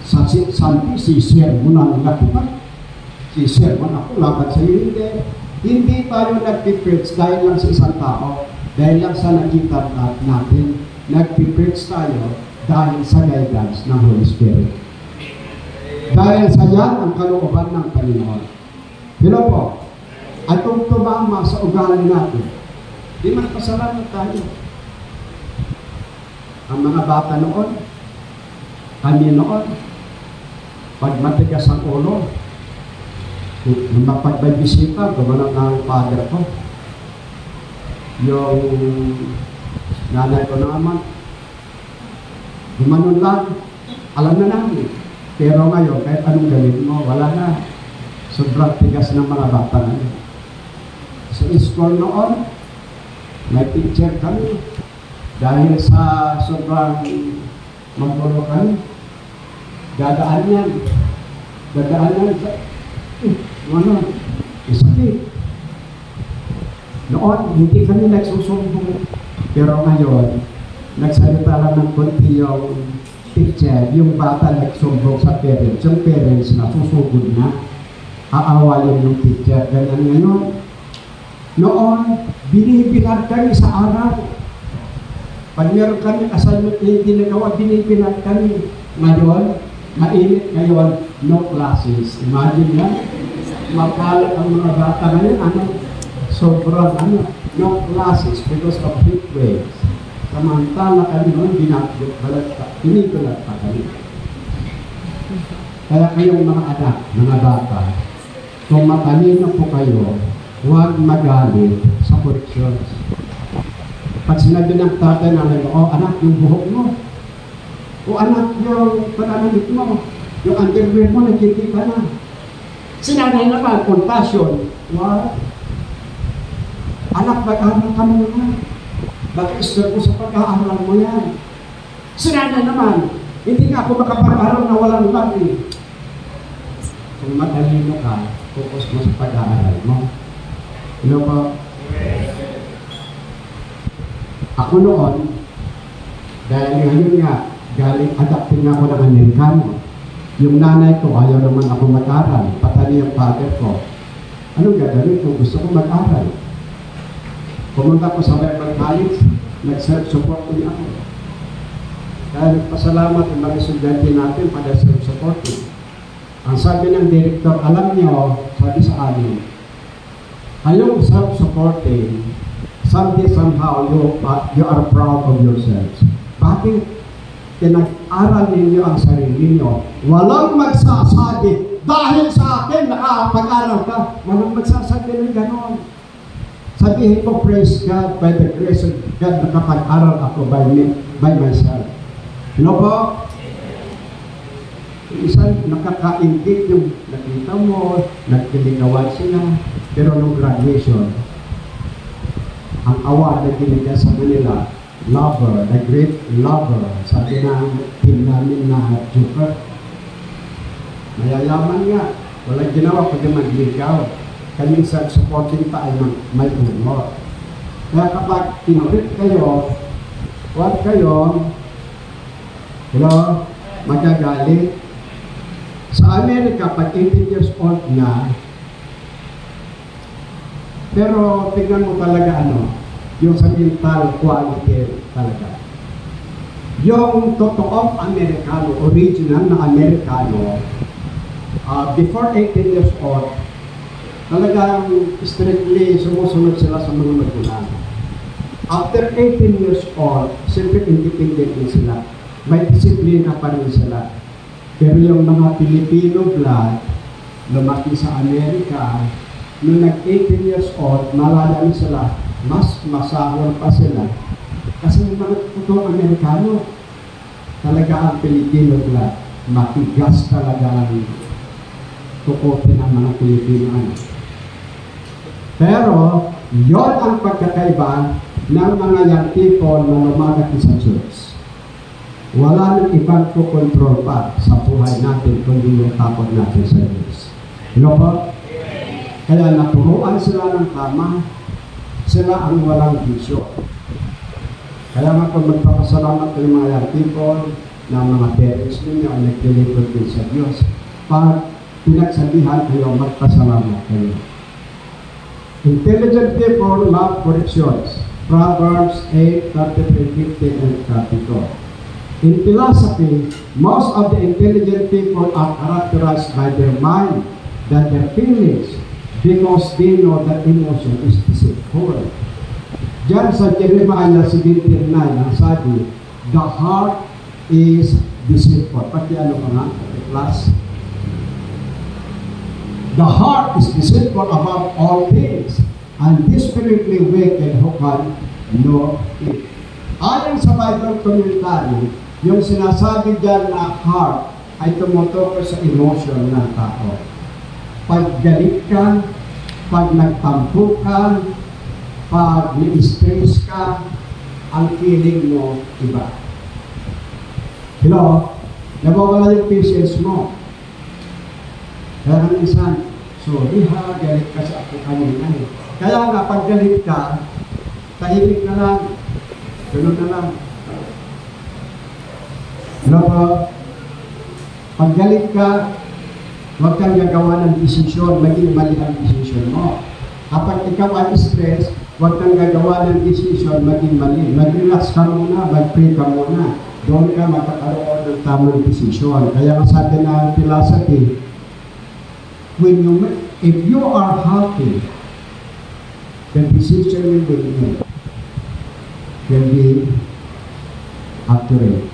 Sabi, si-share mo na nila kita. Si-share mo na ako, laban sa iyo, hindi. Hindi tayo nag-preach dahil lang sa isang tao, dahil lang sa nakita natin. Nag-preach tayo dahil sa guidance ng Holy Spirit. Dahil sa yan ang kalooban ng Panginoon. Hello po? At kung tumama sa ugali natin, di man pasalamat tayo. Ang mga bata noon, kami noon, pag matigas ang ulo, nung mapagbibisita, gumanon ng father ko. Yung nanay ko naman, gumanon lang, alam na namin. Pero ngayon, kahit anong gawin mo, wala na. Sobrang tigas ng mga bata na yun. Sa school noon, may teacher kami. Dahil sa sobrang magbulo kami, dadaan yan sa isakit. Noon, hindi kami nagsusumbong. Pero ngayon, nagsalita lang ng konti yung teacher, yung bata nagsumbong sa parents. Yung parents na susugod na, aawalin yung teacher. Ganyan ngayon. Noon, binibilag kami sa araw. Pag meron kami assignment na hindi nagawa, binibilag kami. Ngayon, mainit ngayon, no classes. Imagine yan. Makalat ang mga bata ngayon, sobrang no classes because of heat waves. Samantala kami noon, binibilag pa kami. Kaya kayong mga anak, mga bata, kung matalino po kayo, huwag magalit sa corrections. Pag sinabi ng tatay na, oh anak, yung buhok mo, O anak, yung pananamit mo, yung underwear mo, nagkiti ka na. Sinanay naman, compassion. What? Anak, mag-aaral ka muna. Baka-istor ko sa pag-aaral mo yan. Sinanay naman, hindi nga ako makapag-aaral na walang lagi. Kung matalino ka, focus mo sa pag-aaral mo. Ano po? Ako noon, dahil ngayon nga, adapting nga ako ng Amerikano. Yung nanay ko, ayaw naman ako mag-aral. Patali yung father ko. Anong gagawin ko? Gusto ko mag-aral. Pumunta ko sa Bible College, nag-self-support niya ako. Kaya nagpasalamat ang mga estudyante natin para self-supporting. Ang sabi ng director, alam niyo, sabi sa amin, kayong self-supporting, somehow you are proud of yourselves. Bakit pinag-aral ninyo ang sarili niyo? Walang magsasabi, dahil sa akin, nakapag-aral ka. Walang magsasabi ng gano'n. Sabihin ko, praise God, by the grace of God, nakapag-aral ako by myself. Ano po? Isang nakakaingit yung nakita mo, nagkiligawan sila, pero nung graduation, ang award na binigyan sa kanila, lover, the great lover, sabi ng team namin na Joker. Mayayaman nga, walang ginawa pag magligaw. Kaming self-supporting pa ay may humor. Kaya kapag tinulit kayo, huwag kayo, magagalit. Sa Amerika, pag 18 years old na, pero tignan mo talaga yung sa mental quality talaga. Yung totoong Amerikano, original na Amerikano, before 18 years old, talagang strictly sumusunod sila sa mga magulang. After 18 years old, siyempre independent din sila. May disiplina pa rin sila. Pero yung mga Filipino blood, lumaki sa Amerika, nung nag-18 years old, malala na sila, mas masahol pa sila. Kasi yung mga totoong Amerikano, talaga ang Filipino blood, matigas talaga ang tukotin ng mga Pilipino. Pero, yon ang pagkakaiba ng mga young people na lumalaki sa church. Wala nang ibang kukontrol pa sa buhay natin kundi yung takot natin sa Diyos. Ano po? Kaya naturuan sila ng tama, sila ang walang bisyo. Kaya nga kung magpapasalamat ng mga young people na mga parents ninyo ay nagdilipod din sa Diyos, pag pinagsabihan kayo, magpasalamat kayo. Intelligent people love corrections. Proverbs 8, 33, 15, and 32. In philosophy, most of the intelligent people are characterized by their mind than their feelings because they know that emotion is deceitful. Diyan sa Jeremiah 17:9, ang sabi, the heart is deceitful. Pati ka nga, class? The heart is deceitful above all things, and desperately wicked who can know it. Ayon sa Bible commentary, yung sinasabi dyan na heart ay tumutukoy sa emotion ng tao. Pag galit ka, pag nagtampo ka, pag ni-stress ka, ang feeling mo iba. Hello? Nawawala yung patience mo. Kaya minsan, sorry ha, galit ka sa ako kanina eh. Kaya nga, pag galit ka, tahimik na lang. Ganun na lang. Ano po? Pag galit ka, huwag kang gagawa ng desisyon, maging mali ang desisyon mo. Kapag ikaw ay stress, huwag kang gagawa ng desisyon, maging mali. Mag-relax ka muna, mag-pray ka muna. Doon ka makakaroon ng tamang desisyon. Kaya ang sabi na philosophy, if you are happy, the decision will be accurate.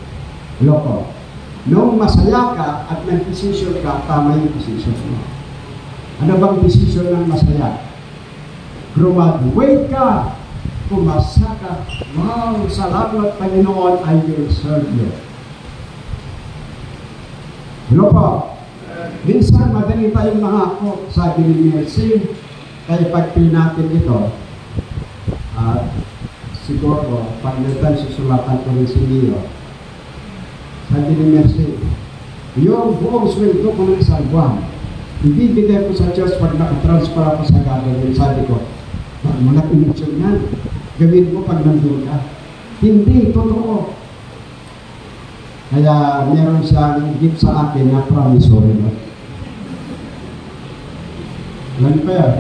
Loko. Nung masaya ka at nag-decision ka, tama yung decision mo. Ano bang decision ng masaya? Graduate ka, pumasa ka, wow, salamat Panginoon, I will serve you. Hello po. Minsan, madali tayong mangako, sabi ni Mercy, kaya pag-pil natin ito, siguro, pag natin susulatan ko rin si Leo, sabi ni Mercy, yung buong sweldo ko ng isang buwan, ibibigay ko sa church pag nakatransfer ako sa government. Sabi ko, wag mo na pinitsyon yan. Gawin mo pag nandun ka. Hindi, totoo. Kaya meron siyang gift sa akin na promissory note. Yan pa yan.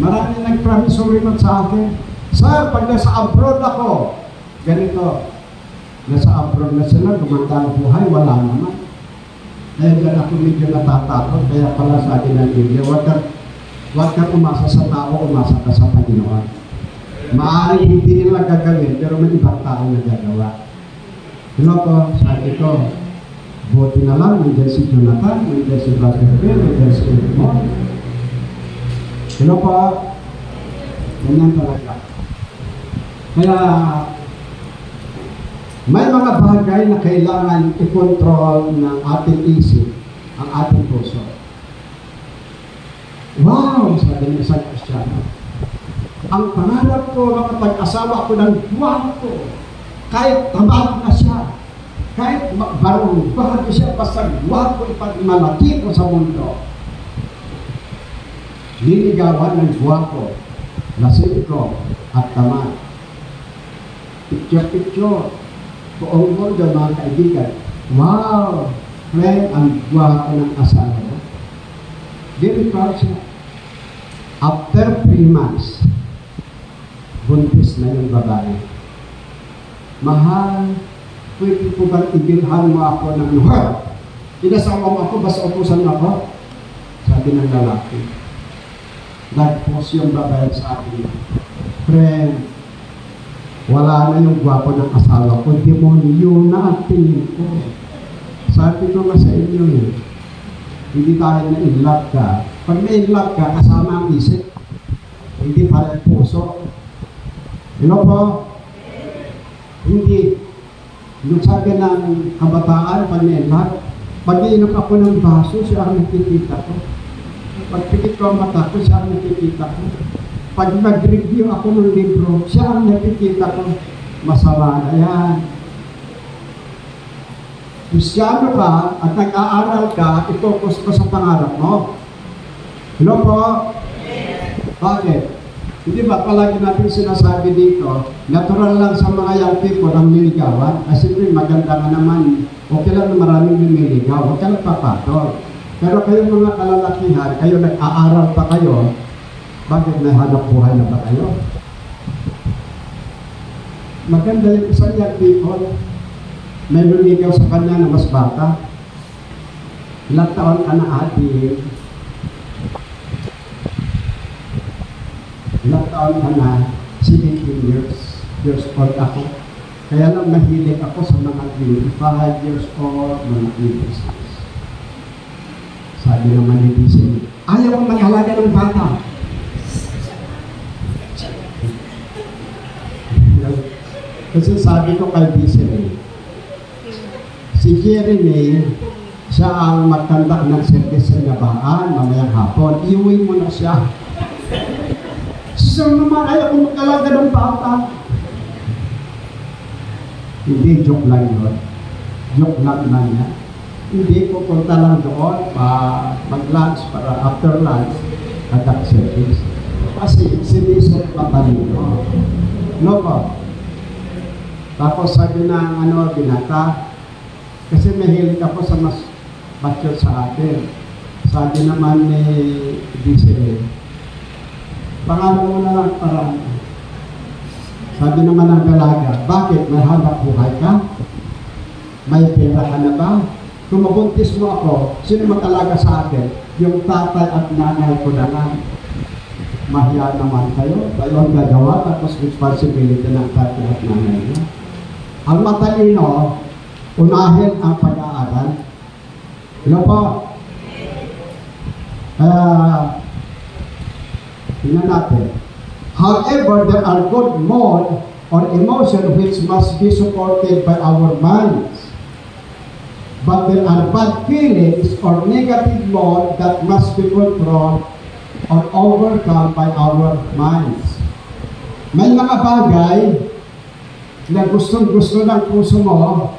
Marami nag-promissory note sa akin. Sir, pag nasa abroad ako, ganito, nasa abroad na sila, gumanda ang buhay, wala naman. Kaya dyan ako medyo natatakot, kaya pala sa akin ng Biblia, huwag kang umasa sa tao, umasa ka sa Panginoon. Maaaring hindi nila gagawin, pero may ibang tao na gagawa. Sabi ko, buti na lang, nandiyan si Jonathan, nandiyan si Brother Bill, nandiyan si Edmond. Ganyan talaga. Kaya, may mga bagay na kailangan i-control ng ating isip, ang ating puso. Wow! Sabi ng isang Kristiyano, ang pangarap ko, makapag-asawa ko ng guwapo, kahit tabang na siya, kahit barong bahagi siya, basta guwapo ipagmalaki ko sa mundo. Liligawan ng guwapo, lasing ko at tamad. Picture-picture. Buong mundo, mga kaibigan. Wow! Friend, ang guwapo ng asawa mo. Very proud siya. After 3 months, buntis na yung babae. Mahal, pwede po bang ibilhan mo ako ng luha? Inasawa mo ako, basta utusan mo ako? Sabi ng lalaki. Nagpos yung babae sa akin. Friend, wala na yung gwapo ng asawa ko, demonyo na ang tingin ko. Sabi ko nga sa inyo hindi tayo na in-love ka. Pag na-in-love ka, kasama ang isip. Hindi para ang puso. Po? Hindi. Yung sabi ng kabataan, pag na-in-love, pag-iinom ako ng baso, siya ang nakikita ko. Pag-pikit ko ang mata ko, siya ang nakikita ko. Pag mag-review ako ng libro, siya ang nakikita ko, masama na yan. Kristyano ka at nag-aaral ka, i-focus ko sa pangarap mo. Hello po? Bakit? Hindi ba palagi natin sinasabi dito, natural lang sa mga young people ang niligawan? Kasi maganda nga naman, okay lang na maraming lumiligaw, huwag ka nagpapatol. Pero kayo mga kalalakihan, kayo nag-aaral pa kayo, bakit may hanap buhay na ba kayo? Maganda yung isang young people, may lumigaw sa kanya na mas bata. Ilang taon ka na ate? Ilang taon ka na? 17 years old ako. Kaya lang mahilig ako sa mga 25 years old, mga 26. Sabi naman ni Disney, ayaw ang mag-alaga ng bata. Kasi sabi ko kay Disney, si Jeremy, siya ang magtanda ng service sa gabaan, mamayang hapon, iuwi mo na siya. Sir naman, ayaw kong mag-alaga ng bata. Hindi, joke lang yun. Joke lang niya. Hindi, pupunta lang doon, mag-lunch, para after lunch, attack service. Kasi, sinisot matalino. No po? Tapos sabi ng binata, kasi mahilig ako sa mas mature sa akin. Sabi naman ni DCA, pangalan mo na lang para. Sabi naman ng dalaga, bakit? May hanap buhay ka? May pera ka na ba? Kung mabuntis mo ako, sino mag-alaga sa akin? Yung tatay at nanay ko na lang. Mahiya naman kayo. Kayo ang gagawa, tapos responsibility ng tatay at nanay mo. Ang matalino, unahin ang pag-aaral. Hello po? Tingnan natin. However, there are good mood or emotion which must be supported by our minds. but there are bad feelings or negative laws that must be controlled or overcome by our minds. May mga bagay na gustong-gusto ng puso mo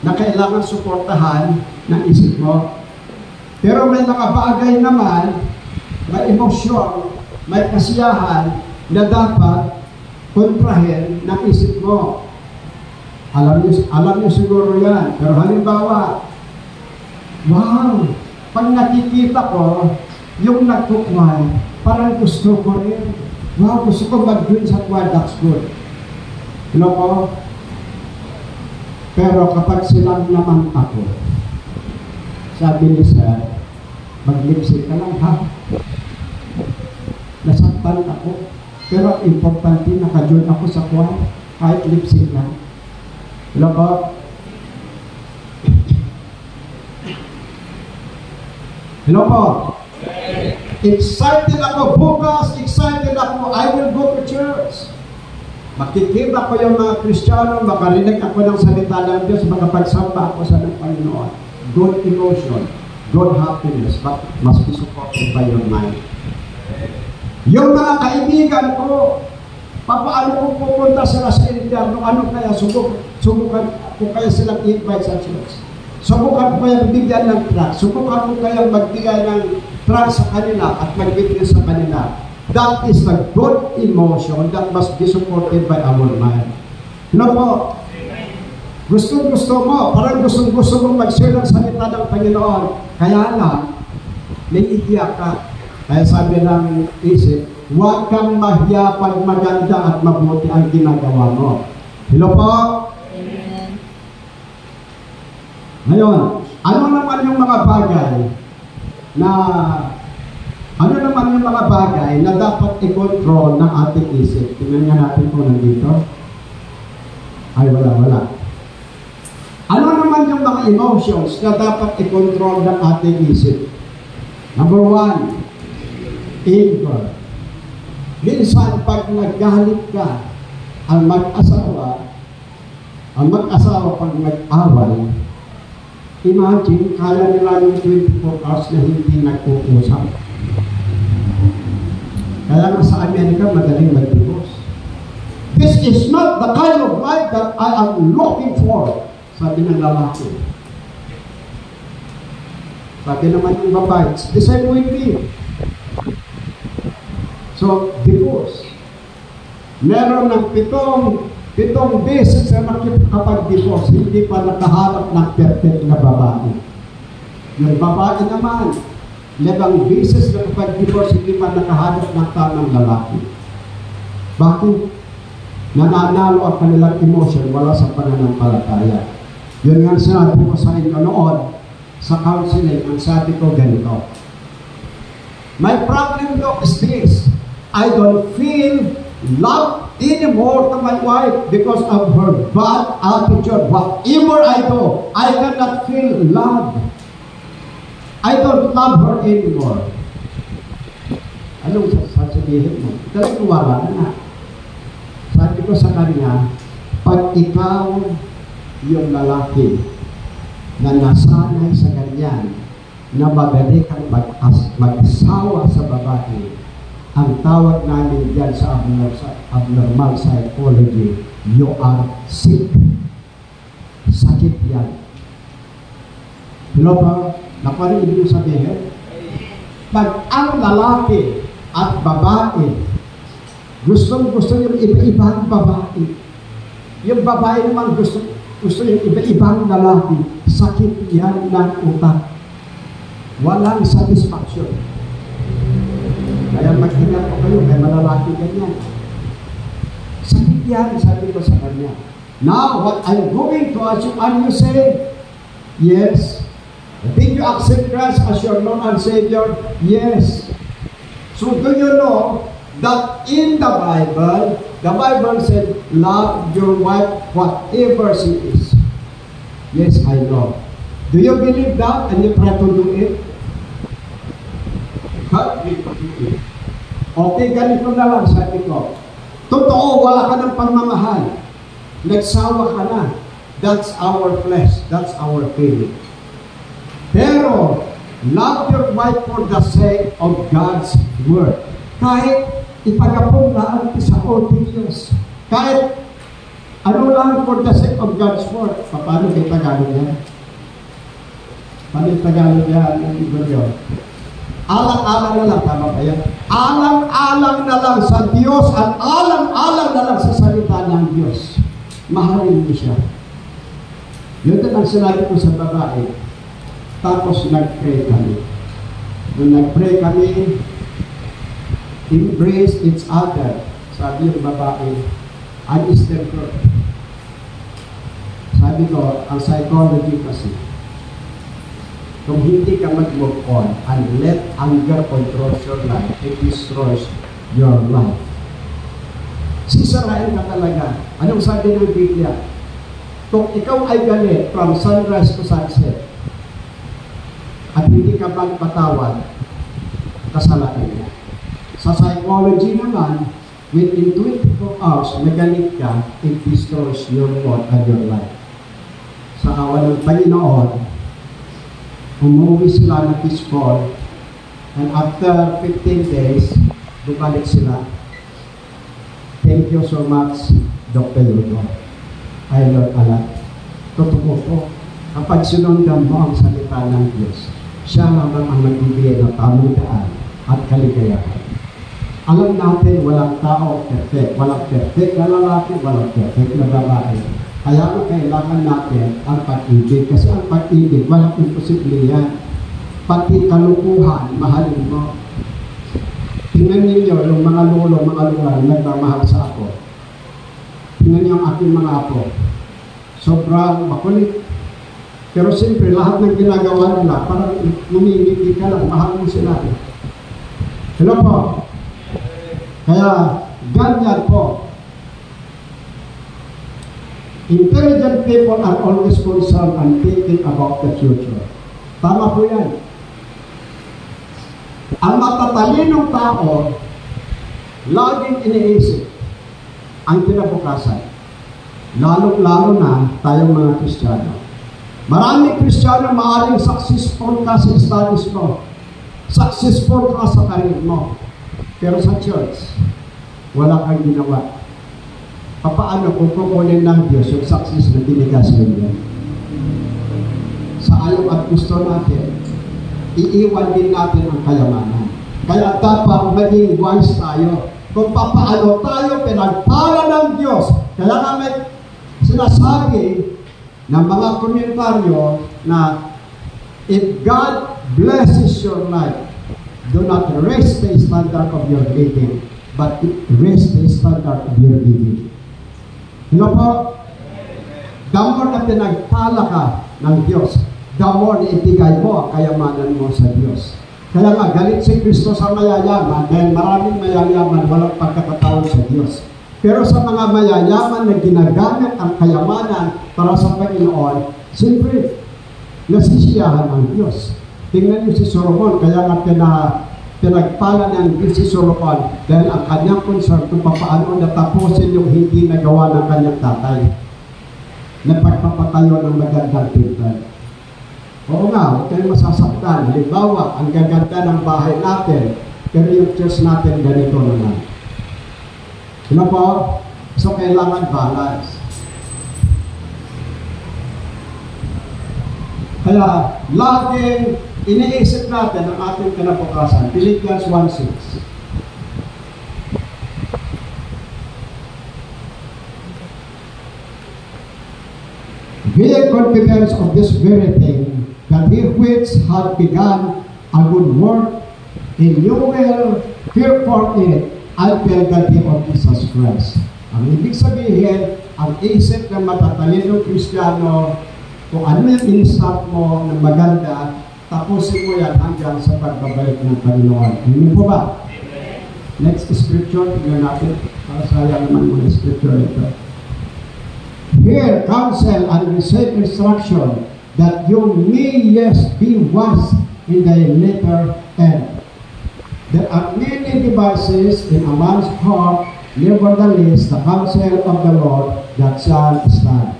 na kailangan suportahan ng isip mo. Pero may mga bagay naman, may emosyon, may kasiyahan na dapat kontrahin ng isip mo. Alam niyo siguro yan. Pero halimbawa, wow, pag nakikita ko, yung nagkukway, parang gusto ko rin. Wow, gusto ko mag-join sa kway, that's good. Ano po? Pero kapag silang naman ako, sabi ni Sir, mag-lipsy ka lang ha. Nasaktan ako. Pero importante, naka-join ako sa kway, kahit lipsy lang. Ano po? Hello po? Excited ako bukas, excited ako, I will go to church. Makikita ko yung mga Kristiyano, makarinig ako ng salita ng Diyos, makapagsamba ako sa ng Panginoon. Good emotion, good happiness, but must be supported by your mind. Yung mga kaibigan ko, papaano ko pupunta sila sa interno, ano kaya, subukan ko kaya silang invite sa church. Subukan ko kaya bigyan ng trust. Subukan ko kaya magbigay ng trust sa kanila at magbigay sa kanila. That is a good emotion that must be supported by our mind. Ano po? Gusto mo, parang gusto mo mag-share ng salita ng Panginoon. Kaya lang, naiiyak ka. Kaya sabi ng isip, huwag kang mahiya pag maganda at mabuti ang ginagawa mo. Hello po? Ngayon, ano naman yung mga bagay na dapat i-control ng ating isip? Tingnan nga natin kung nandito. Ay, wala. Ano naman yung mga emotions na dapat i-control ng ating isip? Number 1, anger. Minsan, pag naggalit ka, ang mag-asawa pag nag-away, imagine, kaya nila yung 24 hours na hindi nag-uusap. Kaya nga sa Amerika, madaling mag-divorce. This is not the kind of life that I am looking for, sabi ng lalaki. Sabi naman yung babae, it's the same with me. So, divorce. Meron ng pitong beses na nakapag-divorce, hindi pa nakaharap ng perfect na babae. Yung babae naman, 11 beses na nakapag-divorce, hindi pa nakaharap ng tamang lalaki. Bakit? Nananalo ang kanilang emotion, wala sa pananampalataya. Yun nga sinabi ko sa inyo noon, sa counseling, ang sabi ko ganito. My problem though is this, I don't feel love anymore to my wife because of her bad attitude. Whatever I do, I cannot feel love. I don't love her anymore. Anong sasabihin mo? Talagang wala na. Sabi ko sa kanya, pag ikaw yung lalaki na nasanay sa ganyan, na magaling kang mag-asawa sa babae, ang tawag namin dyan sa abnormal psychology, you are sick. Sakit yan. Hello ba? Naparin ibig sabihin? Pag ang lalaki at babae, gusto yung iba-ibang babae. Yung babae naman gusto yung iba-ibang lalaki. Sakit yan ng utak. Walang satisfaction. Kaya mag-ingat ko kayo, may malalaki ganyan. Sakit yan, sabi ko sa kanya. Now, what I'm going to ask you, and you say, yes. Did you accept Christ as your Lord and Savior? Yes. So, do you know that in the Bible said, love your wife whatever she is. Yes, I know. Do you believe that and you try to do it? Okay, ganito na lang, sabi ko. Totoo, wala ka ng pagmamahal. Nagsawa ka na. That's our flesh. That's our feeling. Pero, love your wife for the sake of God's word. Kahit ipagapong laan sa oting Diyos. Kahit ano lang for the sake of God's word. Paano kayo Tagalog yan? Paano yung Tagalog yan? Alang-alang na lang. Tama ba yan? Alang-alang na lang sa Diyos at alang-alang na lang sa salita ng Diyos. Mahalin mo siya. Yun din ang sinabi ko sa babae. Tapos nag-pray kami. Nung nag-pray kami, embrace each other. Sabi yung babae, I'm still good. Sabi ko, ang psychology kasi, kung hindi ka mag-move on and let anger control your life, it destroys your life. Sisirain ka talaga. Anong sabi ng Biblia? Kung ikaw ay galit from sunrise to sunset, at hindi ka magpatawad, kasalanan mo. Sa psychology naman, within 24 hours, nagalit ka, it destroys your mood and your life. Sa awa ng Panginoon, umuwi sila ng peaceful, and after 15 days, bumalik sila. Thank you so much, Dr. Yudo. I learned a lot. Totoo po, kapag sinundan mo ang salita ng Diyos, siya lamang ang magbibigay ng tamang daan at kaligayahan. Alam natin, walang tao perfect. Walang perfect na lalaki, walang perfect na babae. Kaya ang kailangan natin ang pag-ibig. Kasi ang pag-ibig, walang imposible yan. Pati kalukuhan, mahalin mo. Tingnan ninyo, yung mga lolo, mga lugar, nagmamahal sa ako. Tingnan niyo ang aking mga apo. Sobrang makulit. Pero siyempre, lahat ng ginagawa nila, parang lumilipid ka lang, mahal mo sila. Hello po? Kaya, ganyan po. Intelligent people are always concerned and thinking about the future. Tama po yan. Ang matatalinong tao, laging iniisip ang kinabukasan. Lalo-lalo na tayong mga Kristiyano. Maraming Kristiyano maaaring successful ka sa studies mo. Successful ka sa career mo. Pero sa church, wala kang ginawa. Paano kung kukunin ng Diyos yung success na binigay sa inyo? Sa ayaw at gusto natin, iiwan din natin ang kayamanan. Kaya dapat maging wise tayo. Kung paano tayo pinagpala ng Diyos. Kaya nga may sinasabi ng mga komentaryo na if God blesses your life, do not raise the standard of your living, but raise the standard of your living. Ano po? The more na pinagpala ka ng Diyos, the more na ibigay mo ang kayamanan mo sa Diyos. Kaya nga, galit si Kristo sa mayayaman dahil maraming mayayaman walang pagkakataon sa Diyos. Pero sa mga mayayaman na ginagamit ang kayamanan para sa Panginoon, siyempre, nasisiyahan ang Diyos. Tingnan niyo si Solomon, kaya nga pinagpala ng Diyos si Solomon dahil ang kanyang concern kung paano natapusin yung hindi nagawa ng kanyang tatay na pagpapatayo ng magandang temple. Oo nga, huwag kayong masasaktan. Halimbawa, ang gaganda ng bahay natin, pero yung church natin ganito naman. Ano po? So, kailangan balance. Kaya, laging iniisip natin ang ating kinabukasan. Philippians 1:6. Being confident of this very thing, that he which had begun a good work in you will perform it until the day of Jesus Christ. Ang ibig sabihin, ang isip ng matatalinong Kristiyano, kung ano yung in-start mo ng maganda, tapusin mo yan hanggang sa pagbabalik ng Panginoon. Hindi po ba? Next scripture, tignan natin. Sayang naman mo yung scripture ito. Hear counsel and receive instruction that you may yes be wise in the later end. There are many devices in a man's heart, nevertheless the counsel of the Lord that shall stand.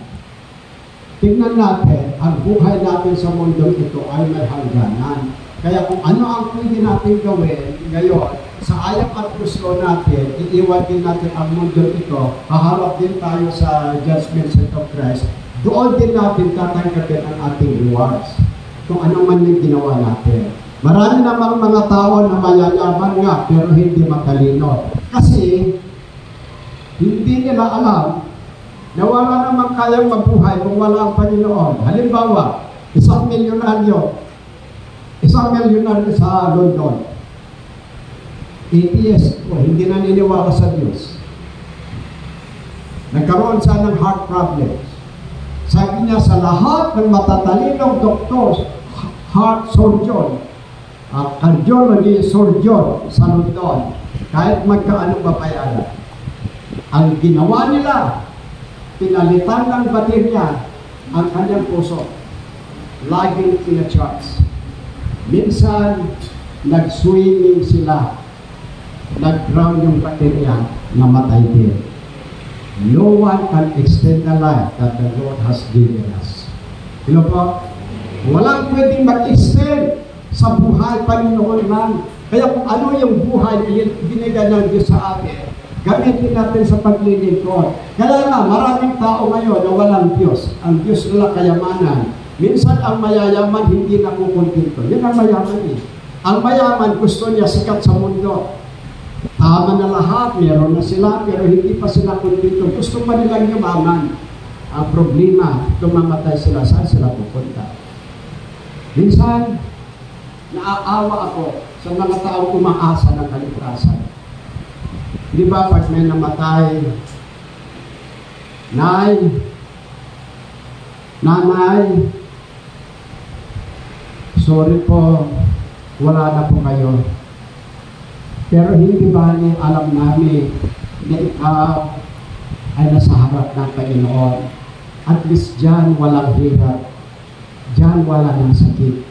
tingnan natin, ang buhay natin sa mundo ito ay may hangganan. Kaya kung ano ang pwede natin gawin ngayon, sa ayaw at gusto natin, iiwan din natin ang mundo ito, haharap din tayo sa judgment seat of Christ, doon din natin tatanggapin ang ating rewards. Kung ano man yung ginawa natin. Marami namang mga tao na mayayaman nga, pero hindi matalino. Kasi, hindi nila alam na wala namang kayang mabuhay kung wala ang Panginoon. Halimbawa, isang milyonaryo sa London. Atheist ko, hindi naniniwala sa Diyos. Nagkaroon siya ng heart problems. Sabi niya sa lahat ng matatalinong doctors, heart surgeon, cardiology surgeon sa London, kahit magkaano babayaran. Ang ginawa nila, pinalitan ng baterya ang kanyang puso. Laging tina-charge. Minsan, nag-swimming sila. Nag-drown yung baterya, namatay din. No one can extend the life that the Lord has given us. Hello po? Walang pwedeng mag-extend sa buhay Panginoon lang. Kaya kung ano yung buhay binigay ng Diyos sa atin, gamitin natin sa paglilingkod. Kaya nga, maraming tao ngayon na walang Diyos. Ang Diyos nila kayamanan. Minsan ang mayayaman hindi nakukontento. Yan ang mayaman eh. Ang mayaman gusto niya sikat sa mundo. Tama na lahat, meron na sila, pero hindi pa sila kontento. Gusto pa nilang yumaman. Ang problema, tumamatay sila, saan sila pupunta? Minsan, naaawa ako sa mga taong umaasa ng kaligtasan. Di ba, pag may namatay, nanay, sorry po, wala na po kayo. Pero hindi ba niya alam namin na ikaw ay nasa harap ng Panginoon? At least dyan walang hirap. Dyan wala ng sakit.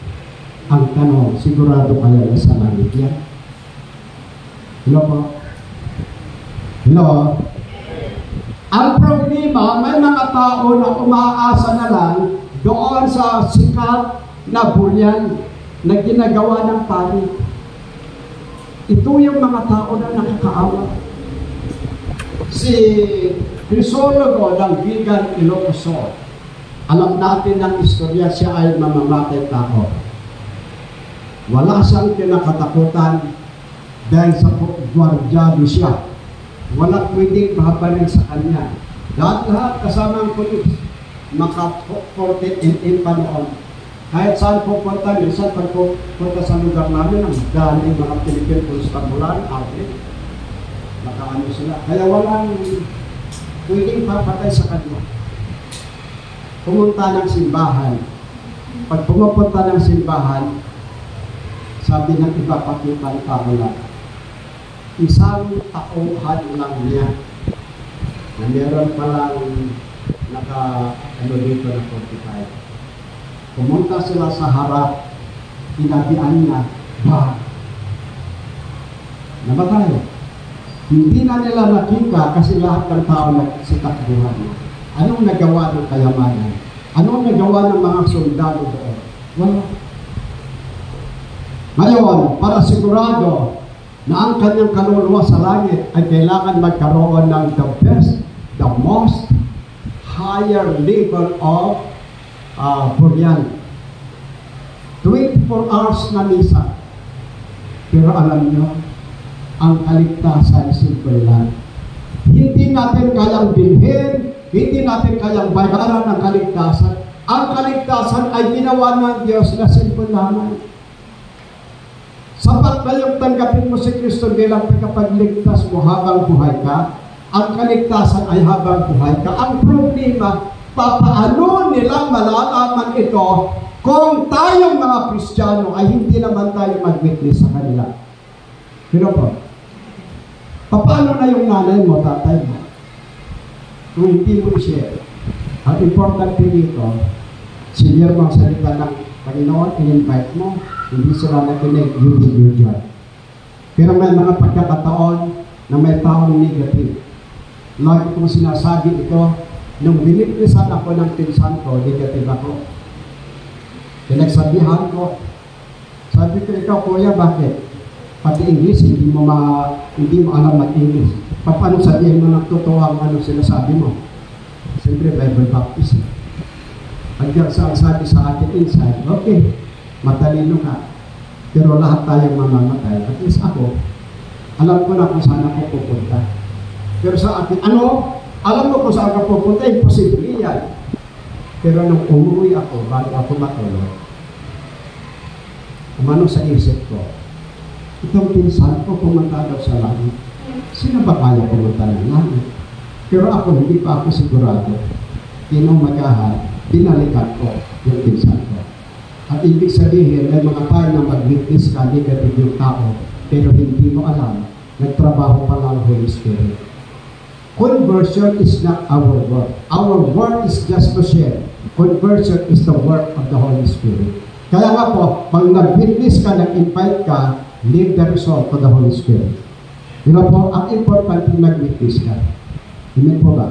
Ang tanong, sigurado kayo na sa langit yan? Hello po? Hello? Ang problema, may mga tao na umaasa na lang doon sa sikat na buryan na ginagawa ng pari. Ito yung mga tao na nakakaawa. Si Crisologo ng Vigan Ilocos, alam natin ng istorya, siya ay mamamatay tao. Wala siyang kinakatakutan dahil sa gwardyado siya. Wala pwedeng mahabarin sa kanya. Lahat kasama ang pulis. Maka-48 pa noon. Kahit saan pupunta, minsan pagpunta sa lugar namin, ang dami mga Philippine Police Pamulan, nakaano sila. Kaya walang pwedeng papatay sa kanya. Pumunta ng simbahan. Pag pumupunta ng simbahan, sabi ng iba pakita ng pamula, isang tauhan lang niya na meron palang naka-ano dito na 45. Pumunta sila sa harap, inabian niya, namatay. Hindi na nila nakita kasi lahat ng tao nagsitakbuhan niya. Anong nagawa ng kayamanan? Anong nagawa ng mga soldado doon? Wala. Ngayon, para sigurado na ang kanyang kaluluwa sa langit ay kailangan magkaroon ng the best, the most higher level of buryan. 24 hours na misa. Pero alam nyo, ang kaligtasan simple lang. Hindi natin kayang bilhin, hindi natin kayang bayaran ang kaligtasan. Ang kaligtasan ay ginawa ng Diyos na simple lamang. Sapat na yung tanggapin mo si Kristo bilang tagapagligtas mo habang buhay ka. Ang kaligtasan ay habang buhay ka. Ang problema, papaano nilang malalaman ito kung tayong mga Kristiyano ay hindi naman tayo mag-witness sa kanila? Pero po, paano na yung nanay mo, tatay mo? Kung hindi mo i-share, ang important dito, sinir mo ang salita ng Panginoon, in-invite mo, hindi sila nakinig, you did your job. Pero may mga pagkakataon na may taong negative. Lagi kong sinasabi ito, nung binibigyan ako ng pinsan ko, negative ako. Pinagsabihan ko. Sabi ko, ikaw kuya, bakit? Pati English, hindi mo alam mag-English. Paano sabihin mo ng totoo ang ano sinasabi mo? Siyempre, Bible baptism. Pagka sabi sa akin inside, okay, matalino ka. Pero lahat tayong mamamatay. At least ako, alam ko na kung saan ako pupunta. Pero sa akin, alam mo kung saan ako pupunta, imposible yan. Pero nung umuwi ako, bago ako matulog, umano sa isip ko, itong pinsan ko pumunta daw sa langit. Sino ba kaya pumunta ng langit? Pero ako, hindi pa ako sigurado. Tinumagahan, binalikan ko yung pinsan ko. At ibig sabihin, may mga tayo na mag-witness ka, negative yung tao, pero hindi mo alam, nagtrabaho pa lang Holy Spirit. Conversion is not our work. Our work is just to share. Conversion is the work of the Holy Spirit. Kaya nga po, pag nag-witness ka, nag-invite ka, leave the result to the Holy Spirit. Yun po, ang important yung nag-witness ka. Amen po ba?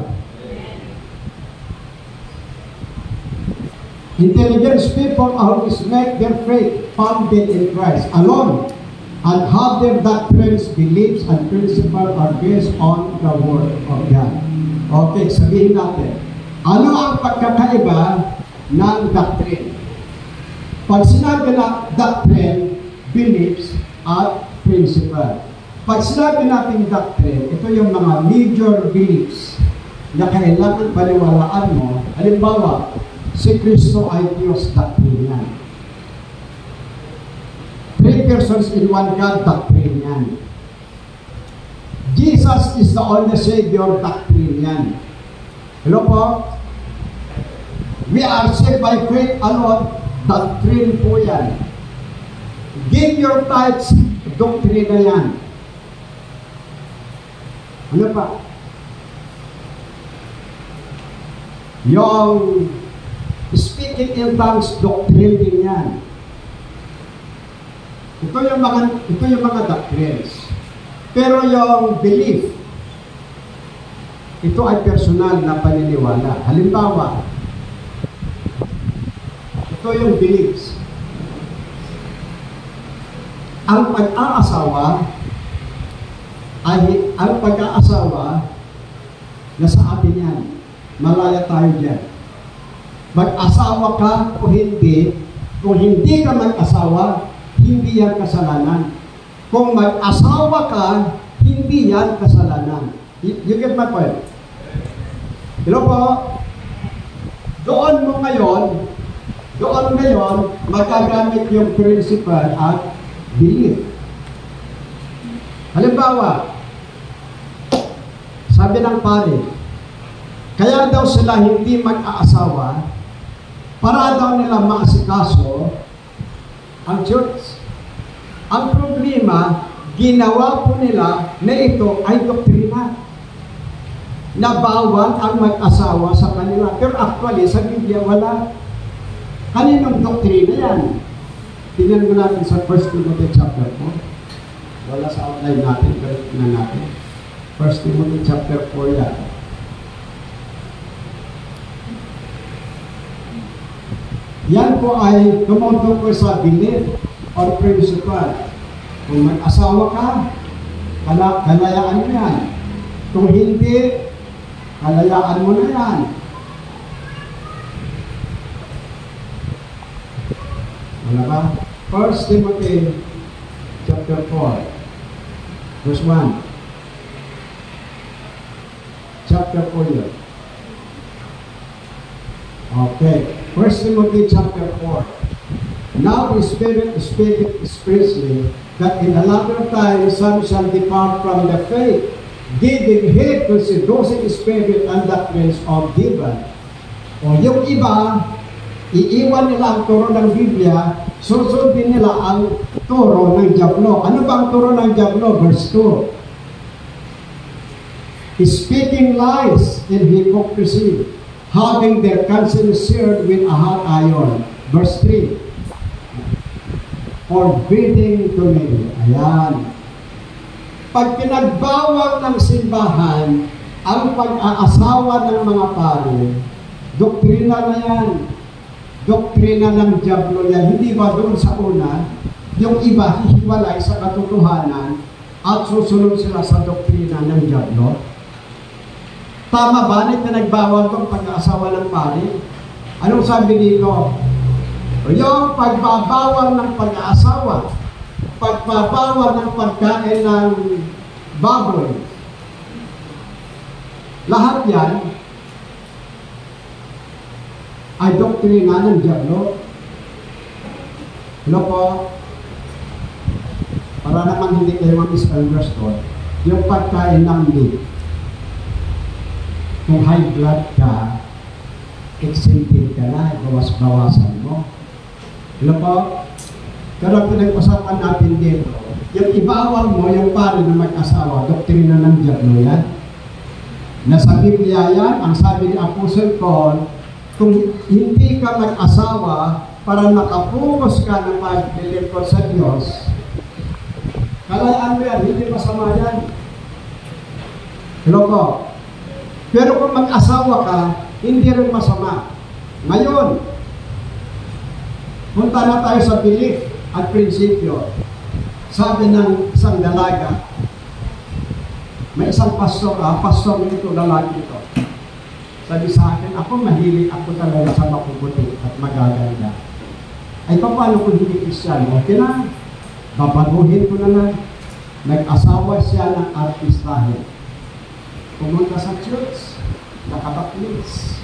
Intelligent people always make their faith founded in Christ alone and have their doctrines, beliefs, and principles are based on the Word of God. Okay, sabihin natin, ano ang pagkakaiba ng doctrine? Pag sinabi na doctrine, beliefs, at principle. Pag sinabi natin doctrine, ito yung mga major beliefs na kailangan paniwalaan mo. Halimbawa, si Kristo ay Diyos, doctrine yan. 3 persons in one God, doctrine yan. Jesus is the only Savior, doctrine yan. Hello po? We are saved by faith alone, doctrine po yan. Give your tithes, doctrine na yan. Ano pa? Yung speaking in tongues, doctrine din yan. Ito yung mga doctrines. Pero yung belief, ito ay personal na paniniwala. Halimbawa, ito yung beliefs. Ang pag-aasawa, nasa atin yan. Malaya tayo dyan. Mag-asawa ka o hindi, kung hindi ka mag-asawa, hindi yan kasalanan. Kung mag-asawa ka, hindi yan kasalanan. You get my point? Hello po? Doon ngayon, magagamit yung principle at belief. Halimbawa, sabi ng pare, kaya daw sila hindi mag-aasawa para daw nila maasikaso ang church. Ang problema, ginawa po nila na ito ay doktrina. Na bawal ang mag-asawa sa kanila. Pero actually, sa Biblia, wala. Kaninong doktrina yan? Tingnan mo natin sa 1 Timothy chapter 4. Wala sa outline natin, pero tingnan natin. 1 Timothy chapter 4 yan. Yan po ay tumutukoy sa belief or principle. Kung mag-asawa ka, kalayaan mo yan. Kung hindi, kalayaan mo na yan. Wala ba? 1 Timothy chapter 4 verse 1. Chapter 4 yun. Okay. 1 Timothy chapter 4. Now the Spirit speaketh expressly that in a latter time some shall depart from the faith, giving heed to seducing spirit and doctrines of devil. O yung iba, iiwan nila ang turo ng Biblia, susundin nila ang turo ng Diablo. Ano ba ang turo ng Diablo? Verse 2. Speaking lies and hypocrisy, having their conscience seared with a hot iron. Verse 3. Forbidding to me. Ayan. Pag pinagbawal ng simbahan Ang pag-aasawa ng mga pare, doktrina na yan. Doktrina ng diablo yan. Hindi ba doon sa una, yung iba hihiwalay sa katotohanan at susunod sila sa doktrina ng diablo? Tama ba na nagbawal itong pag-aasawa ng pare? Anong sabi dito? Yung pagbabawal ng pag-aasawa, pagbabawal ng pagkain ng baboy, lahat yan ay doktrina ng diablo. Ano po? Para naman hindi kayo mag-misunderstood, yung pagkain ng meat, kung high blood ka, exempted ka na, bawas-bawasan mo. Ano po? Pero pinag-usapan natin dito, yung ibawal mo, yung pare na mag-asawa, doktrina ng diablo yan. Nasa Biblia yan, ang sabi ni Apostle Paul, kung hindi ka mag-asawa para nakapokus ka na pag-lilipot sa Diyos, kalayaan mo yan, hindi masama yan. Hello po? Pero kung mag-asawa ka, hindi rin masama. Ngayon, punta na tayo sa belief at prinsipyo. Sabi ng isang dalaga, may isang pastor nito, lalaki ito. Sabi sa akin, ako mahilig ako talaga sa mapuputi at magaganda. Ay, paano kung hindi Kristyano? Okay na, babaguhin ko na lang. Nag-asawa siya ng artistahin. Pumunta sa church, nakabaklis,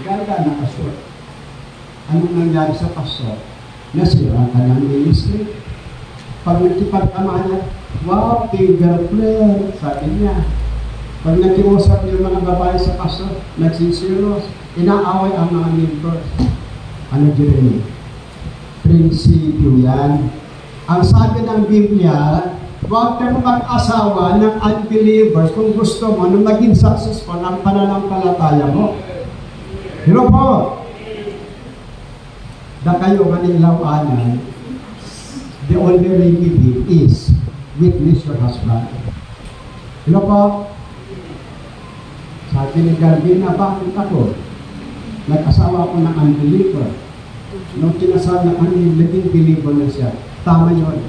ganda, nakashoot. Anong nangyari sa pastor? Nasira ka ng ministry. Pag nagkipag-ama niya, wow, kay girlfriend, sabi niya. Pag nag-iusap yung mga babae sa pastor, nagsisilos, inaaway ang mga neighbors. Ano Jeremy? Prinsipyo yan. Ang sabi ng Biblia, huwag kang mag-asawa ng unbelievers kung gusto mo na maging successful ang pananampalataya mo. Hello po? Da kayo manilawanan, the only remedy is witness your husband. Hello po? Sabi ni Garbina, bakit ako? Nag-asawa ko ng unbeliever. Nung kinasal na kami, naging believer na siya. Tama yun.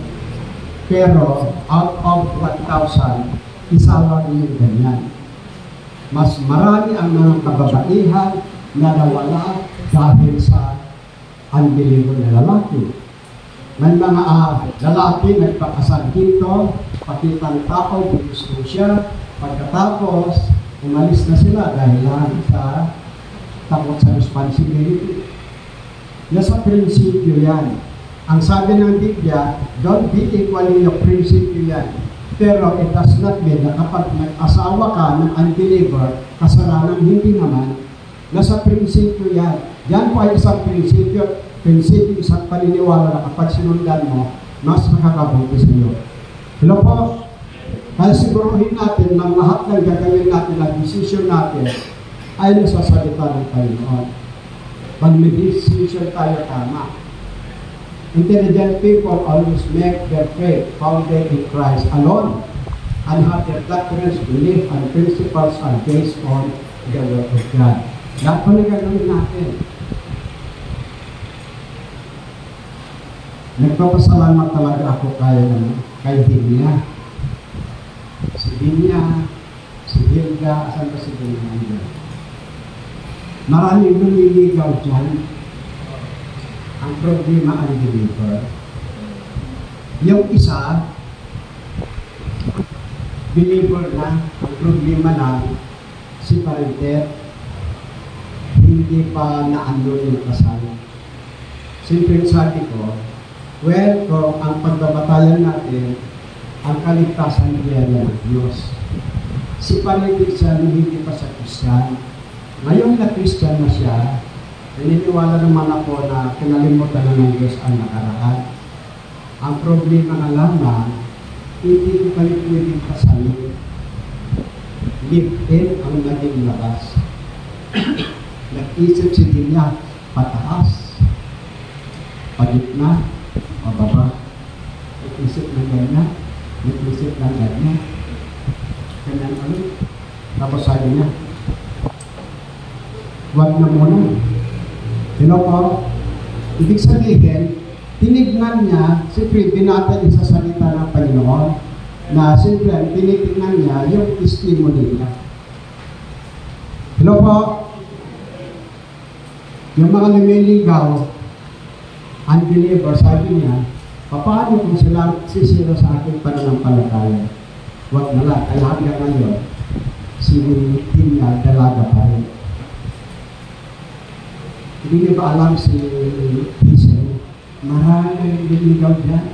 Pero, out of 1,000, isa lang yung ganyan. Mas marami ang mga kababaihan na nawala dahil sa unbeliever na lalaki. May mga lalaki nagpakasal dito, pakitang tao, gusto siya. Pagkatapos, umalis na sila dahil lang sa takot sa responsibility. Nasa prinsipyo yan. Ang sabi ng Biblia, don't be equally yung prinsipyo yan. Pero it does not mean na kapag nag-asawa ka ng unbeliever, kasalanan hindi naman, nasa prinsipyo yan. Yan po ay isang prinsipyo, isang paniniwala na kapag sinundan mo, mas makakabuti sa iyo. Hello po? Kaya siguruhin natin na lahat ng gagawin natin, ang decision natin, ay nasa salita ng Panginoon. Pag may decision tayo tama. Intelligent people always make their faith founded in Christ alone and have their doctrines, belief, and principles are based on the Word of God. Lahat po na gagawin natin. Nagpapasalamat talaga ako kay Binya. Si Binya, si Hilda, asan ba si Binya? Maraming lumiligaw dyan. Ang problema ay believer. Yung isa, believer na, ang problema na, si Parenter, hindi pa naano yung kasal. Siyempre sabi ko, well, kung ang pagbabatayan natin, ang kaligtasan niya ng Diyos. Si Parenter siya, hindi pa sa Kristiyan. Ngayon na Kristiyan na siya, naniniwala naman ako na kinalimutan na ng Diyos ang nakaraan. Ang problema na lamang, hindi ko kayo pwedeng kasalin. Live-in ang naging labas. Nag-isip si Dinya, pataas, pagitna, pababa. Nag-isip ng ganyan, nag-isip ng ganyan. Ganyan ulit. Tapos sabi niya, wag na muna. Po? Ibig sabihin, tinignan niya, siyempre binata niya sa salita ng Panginoon, na siyempre tinitignan niya yung testimony niya. Po? Yung mga lumiligaw, unbeliever, sabi niya, paano kung sila sisira sa aking pananampalataya? Huwag na lang. Kaya hanggang ngayon, si Tina dalaga pa rin. Hindi niyo ba alam si Hazel? Maraming lumiligaw dyan.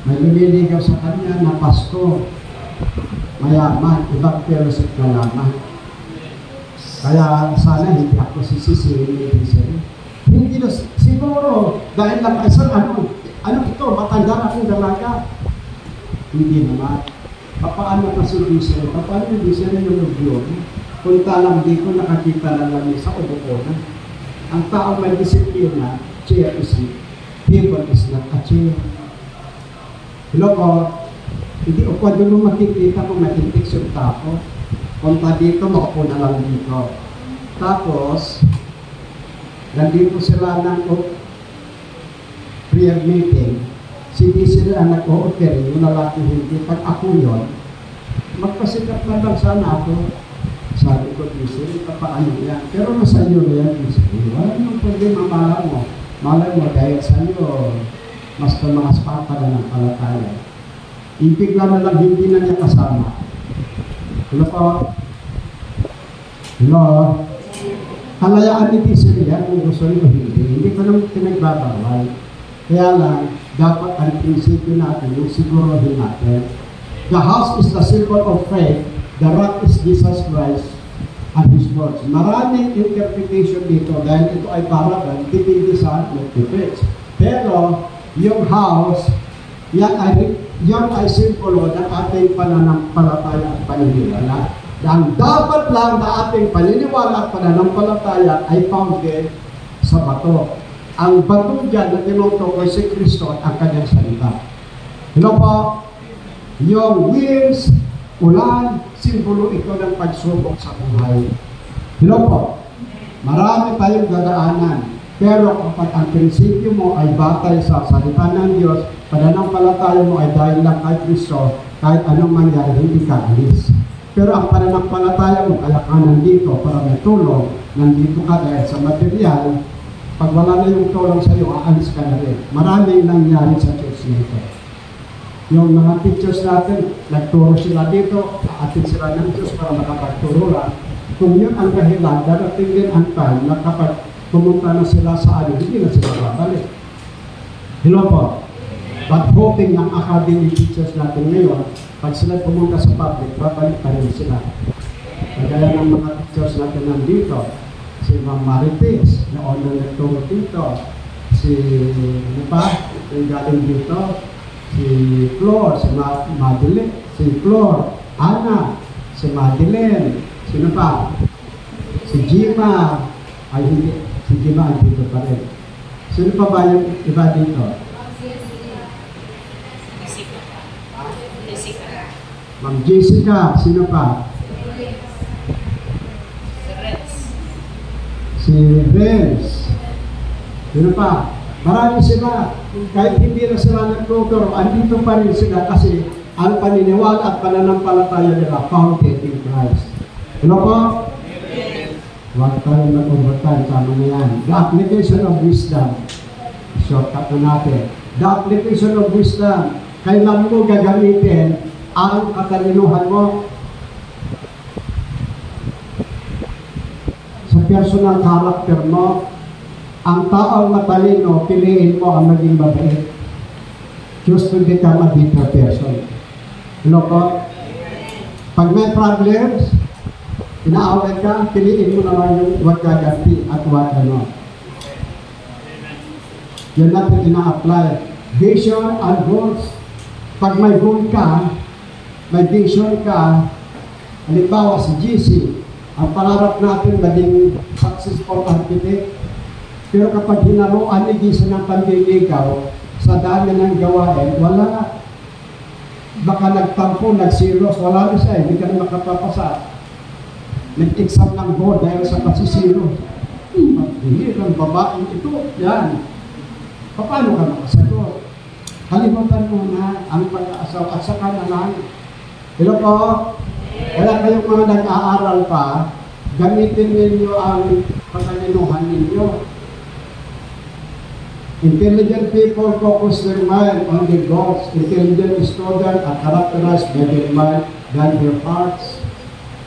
May lumiligaw sa kanya na pasto, mayaman, ibang percent na laman. Kaya sana hindi ako sisisirin ni Hazel. Hindi na, siguro, dahil lang kayo, ano ito, matanda akong dalaga. Hindi naman. Paano ka si Hazel? Paano yung Hazel yung lubyo? Punta lang dito, nakakita na lang sa ubukonan. Ang tao may disiplina, chair is it. Table is not a chair. Po? Hindi o kung doon makikita ko, matintiks yung tao. Punta dito, maupo na lang dito. Tapos, nandito sila ng prayer meeting. Hindi sila nag-o-offer, yung lalaki hindi. Pag ako yun, magpasikat na lang sana ako. Sabi ko, Hazel, paano yan? Pero nasa iyo na yan, Hazel. Wala nang problema, malay mo, dahil sa iyo, mas tumaas pa ka na ng palataya. Ibigla na lang, hindi na niya kasama. Po? Hello? Halayaan ni Hazel yan kung gusto niyo hindi. Hindi ko naman pinagbabawal. Kaya lang, dapat ang prinsipyo natin, yung sigurohin natin. The house is the symbol of faith. The rock is Jesus Christ and His words. Maraming interpretation dito dahil ito ay paragan, depende sa nagpipits. Pero, yung house, yan ay simbolo ng ating pananampalataya at paniniwala. Ang dapat lang na ating paniniwala at pananampalataya ay founded sa bato. Ang bato dyan na tinutukoy si Kristo at ang kanyang salita. Po? Yung winds, ulan, simbolo ito ng pagsubok sa buhay. Po? Marami tayong dadaanan. Pero kapag ang prinsipyo mo ay batay sa salita ng Diyos, pananampalataya mo ay dahil lang kay Kristo, kahit anong mangyari, hindi ka alis. Pero ang pananampalataya mo, kaya ka nandito para may tulong, nandito ka dahil sa material, pag wala na yung tulong sa iyo, aalis ka na rin. Maraming nangyari sa church nito. Yung mga teachers natin, nagturo sila dito, atin sila ng Diyos para makapagturo lang. Kung yun ang dahilan, darating din ang time na kapag pumunta na sila sa ano, hindi na sila babalik. Po? But hoping ng academy teachers natin ngayon, pag sila pumunta sa public, babalik pa rin sila. Kagaya ng mga teachers natin nandito, si Ma'am Marites, na unang nagturo dito, si, ano pa, yung galing dito, si Flor, si Madeline, si Flor, Ana, si Madeline, sino pa? Si Jima, ay hindi, si Jima ay dito pa rin. Sino pa ba yung iba dito? Ma'am Jessica, sino pa? Si Renz. Sino pa? Marami sila. Kahit hindi na sila nagtuturo, andito pa rin sila kasi ang paniniwala at pananampalataya nila founded in Christ. Po? Huwag tayo mag-overtime, sama na yan. The application of wisdom. Shortcut na natin. The application of wisdom. Kailan mo gagamitin ang katalinuhan mo sa personal character mo. Ang taong matalino, piliin mo ang maging mabait. Just to become a better person. Po? Pag may problems, inaaway ka, piliin mo naman yung huwag gaganti at huwag ano. Yan natin ina-apply. Vision and goals. Pag may goal ka, may vision ka, halimbawa si GC, ang pangarap natin maging successful architect. Pero kapag hinaruan ni GC ng panliligaw, sa dami ng gawain, wala. baka nagtampo, nagsiros, wala na siya, hindi ka na makapapasa. Nag-exam ng board dahil sa pasisiros. Hindi ng babaeng ito, yan. Paano ka makasagot? Kalimutan mo na ang pag-aasaw at saka na lang. Hello po? Kaya kayong mga nag-aaral pa, gamitin ninyo ang pagkalinuhan ninyo. Intelligent people focus their mind on their goals. Intelligent students are characterized by their mind than their hearts.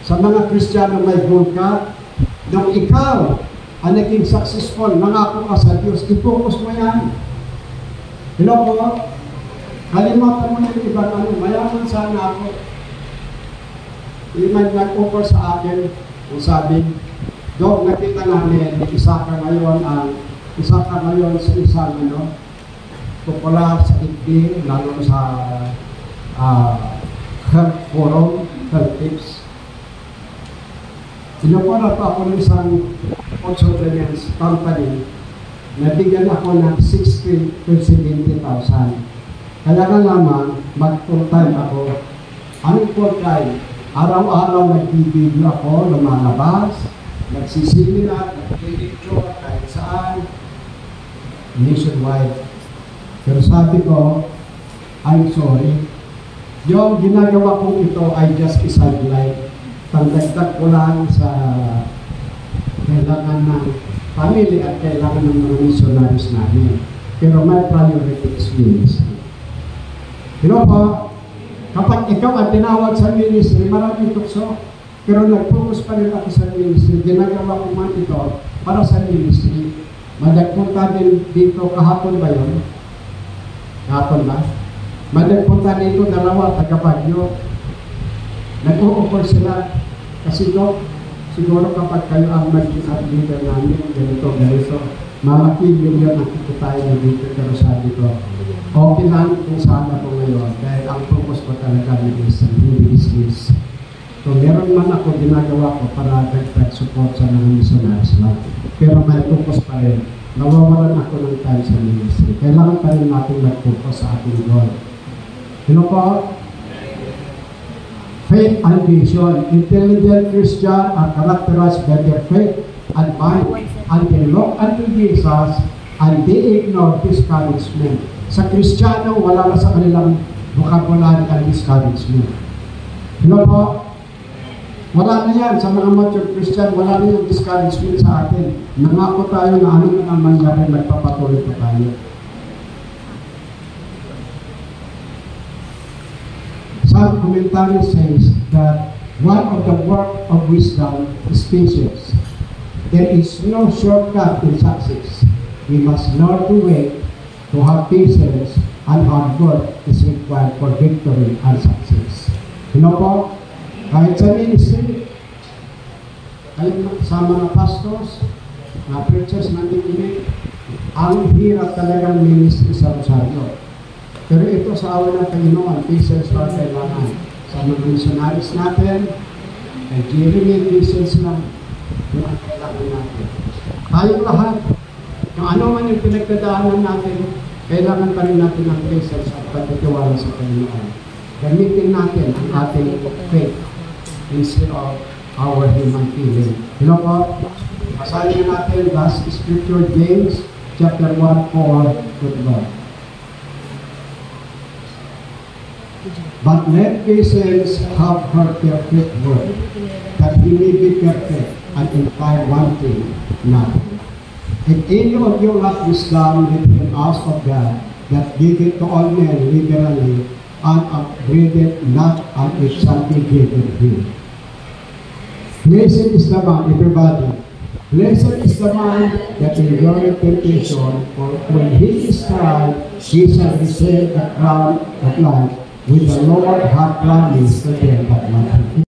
Sa mga Kristiyano may goal ka, nung ikaw ang naging successful, nangako ka sa Diyos, i-focus mo yan. Hello po? Kalimutan mo na yung ibang ano, mayaman sana ako. May nag-offer sa akin, kung sabi, Dok, nakita namin, isa ka ngayon sa isang popular sa IPD, lalo sa health forum, health tips. Sinupara pa ako ng isang food supplements company, nabigyan ako ng 60 to 70,000. Kaya nga lamang, mag-full time ako. Anong full time? Araw-araw nag-video ako, lumalabas, nagsisiminar, nag-picture, kahit saan, nationwide. Pero sabi ko, I'm sorry. Yung ginagawa kong ito ay just a sideline. Tandagdag ko lang sa kailangan ng family at kailangan ng mga missionaries namin. Pero my priority is ministry. You know po, kapag ikaw ang tinawag sa ministry, maraming tukso. Pero nag-focus pa rin ako sa ministry. Ginagawa ko man ito para sa ministry. Madagpunta din dito, kahapon ba yun? Kahapon ba? Madagpunta dito, dalawa, taga-Bagyo. Nag-o-offer sila. Kasi Dok, siguro kapag kayo ang maging leader namin, ganito, malaki million ang kikitayan dito. Pero sabi ko, okay lang kung saan ako ngayon dahil ang focus ko talaga is business. So meron man ako ginagawa ko para dagdag support sa mga missionaries lang. Pero may focus pa rin. Nawawalan ako ng time sa ministry. Kailangan pa rin natin mag-focus sa ating goal. Hello po? Faith and vision. Intelligent Christians are characterized by their faith and mind, and they look unto Jesus and they ignore discouragement. Sa Kristiyano, wala na sa kanilang vocabulary ang discouragement. Hello po? Wala na yan. Sa mga mature Christian, wala na yung discouragement sa atin. Nangako tayo na ano na mangyari, magpapatuloy pa tayo. Some commentary says that one of the work of wisdom is patience. There is no shortcut in success. We must learn to wait, to have patience, and hard work is required for victory and success. You know po, kahit sa ministry, kahit sa mga pastors, mga preachers nandinig, ang hirap talagang ministry sa Rosario. Pero ito sa awa ng Panginoon, patience ang kailangan. Sa mga missionaries natin, kay Jeremy, patience lang. Yung ang kailangan natin. Tayong lahat, kung ano man yung pinagdadaanan natin, kailangan pa rin natin ng patience at pagtitiwala sa Panginoon. Gamitin natin ang ating faith instead of our human feeling. You know po, basahin natin last scripture, James chapter 1, 4-12. But let patience have her perfect work, that he may be perfect and entire wanting nothing. If any of you lack wisdom, let him ask of God, that giveth to all men liberally, and upbraideth not, and it shall be given him. Blessed is the man, everybody. Blessed is the man that endureth temptation, for when he is tried, he shall receive the crown of life, which the Lord hath promised to them that love him.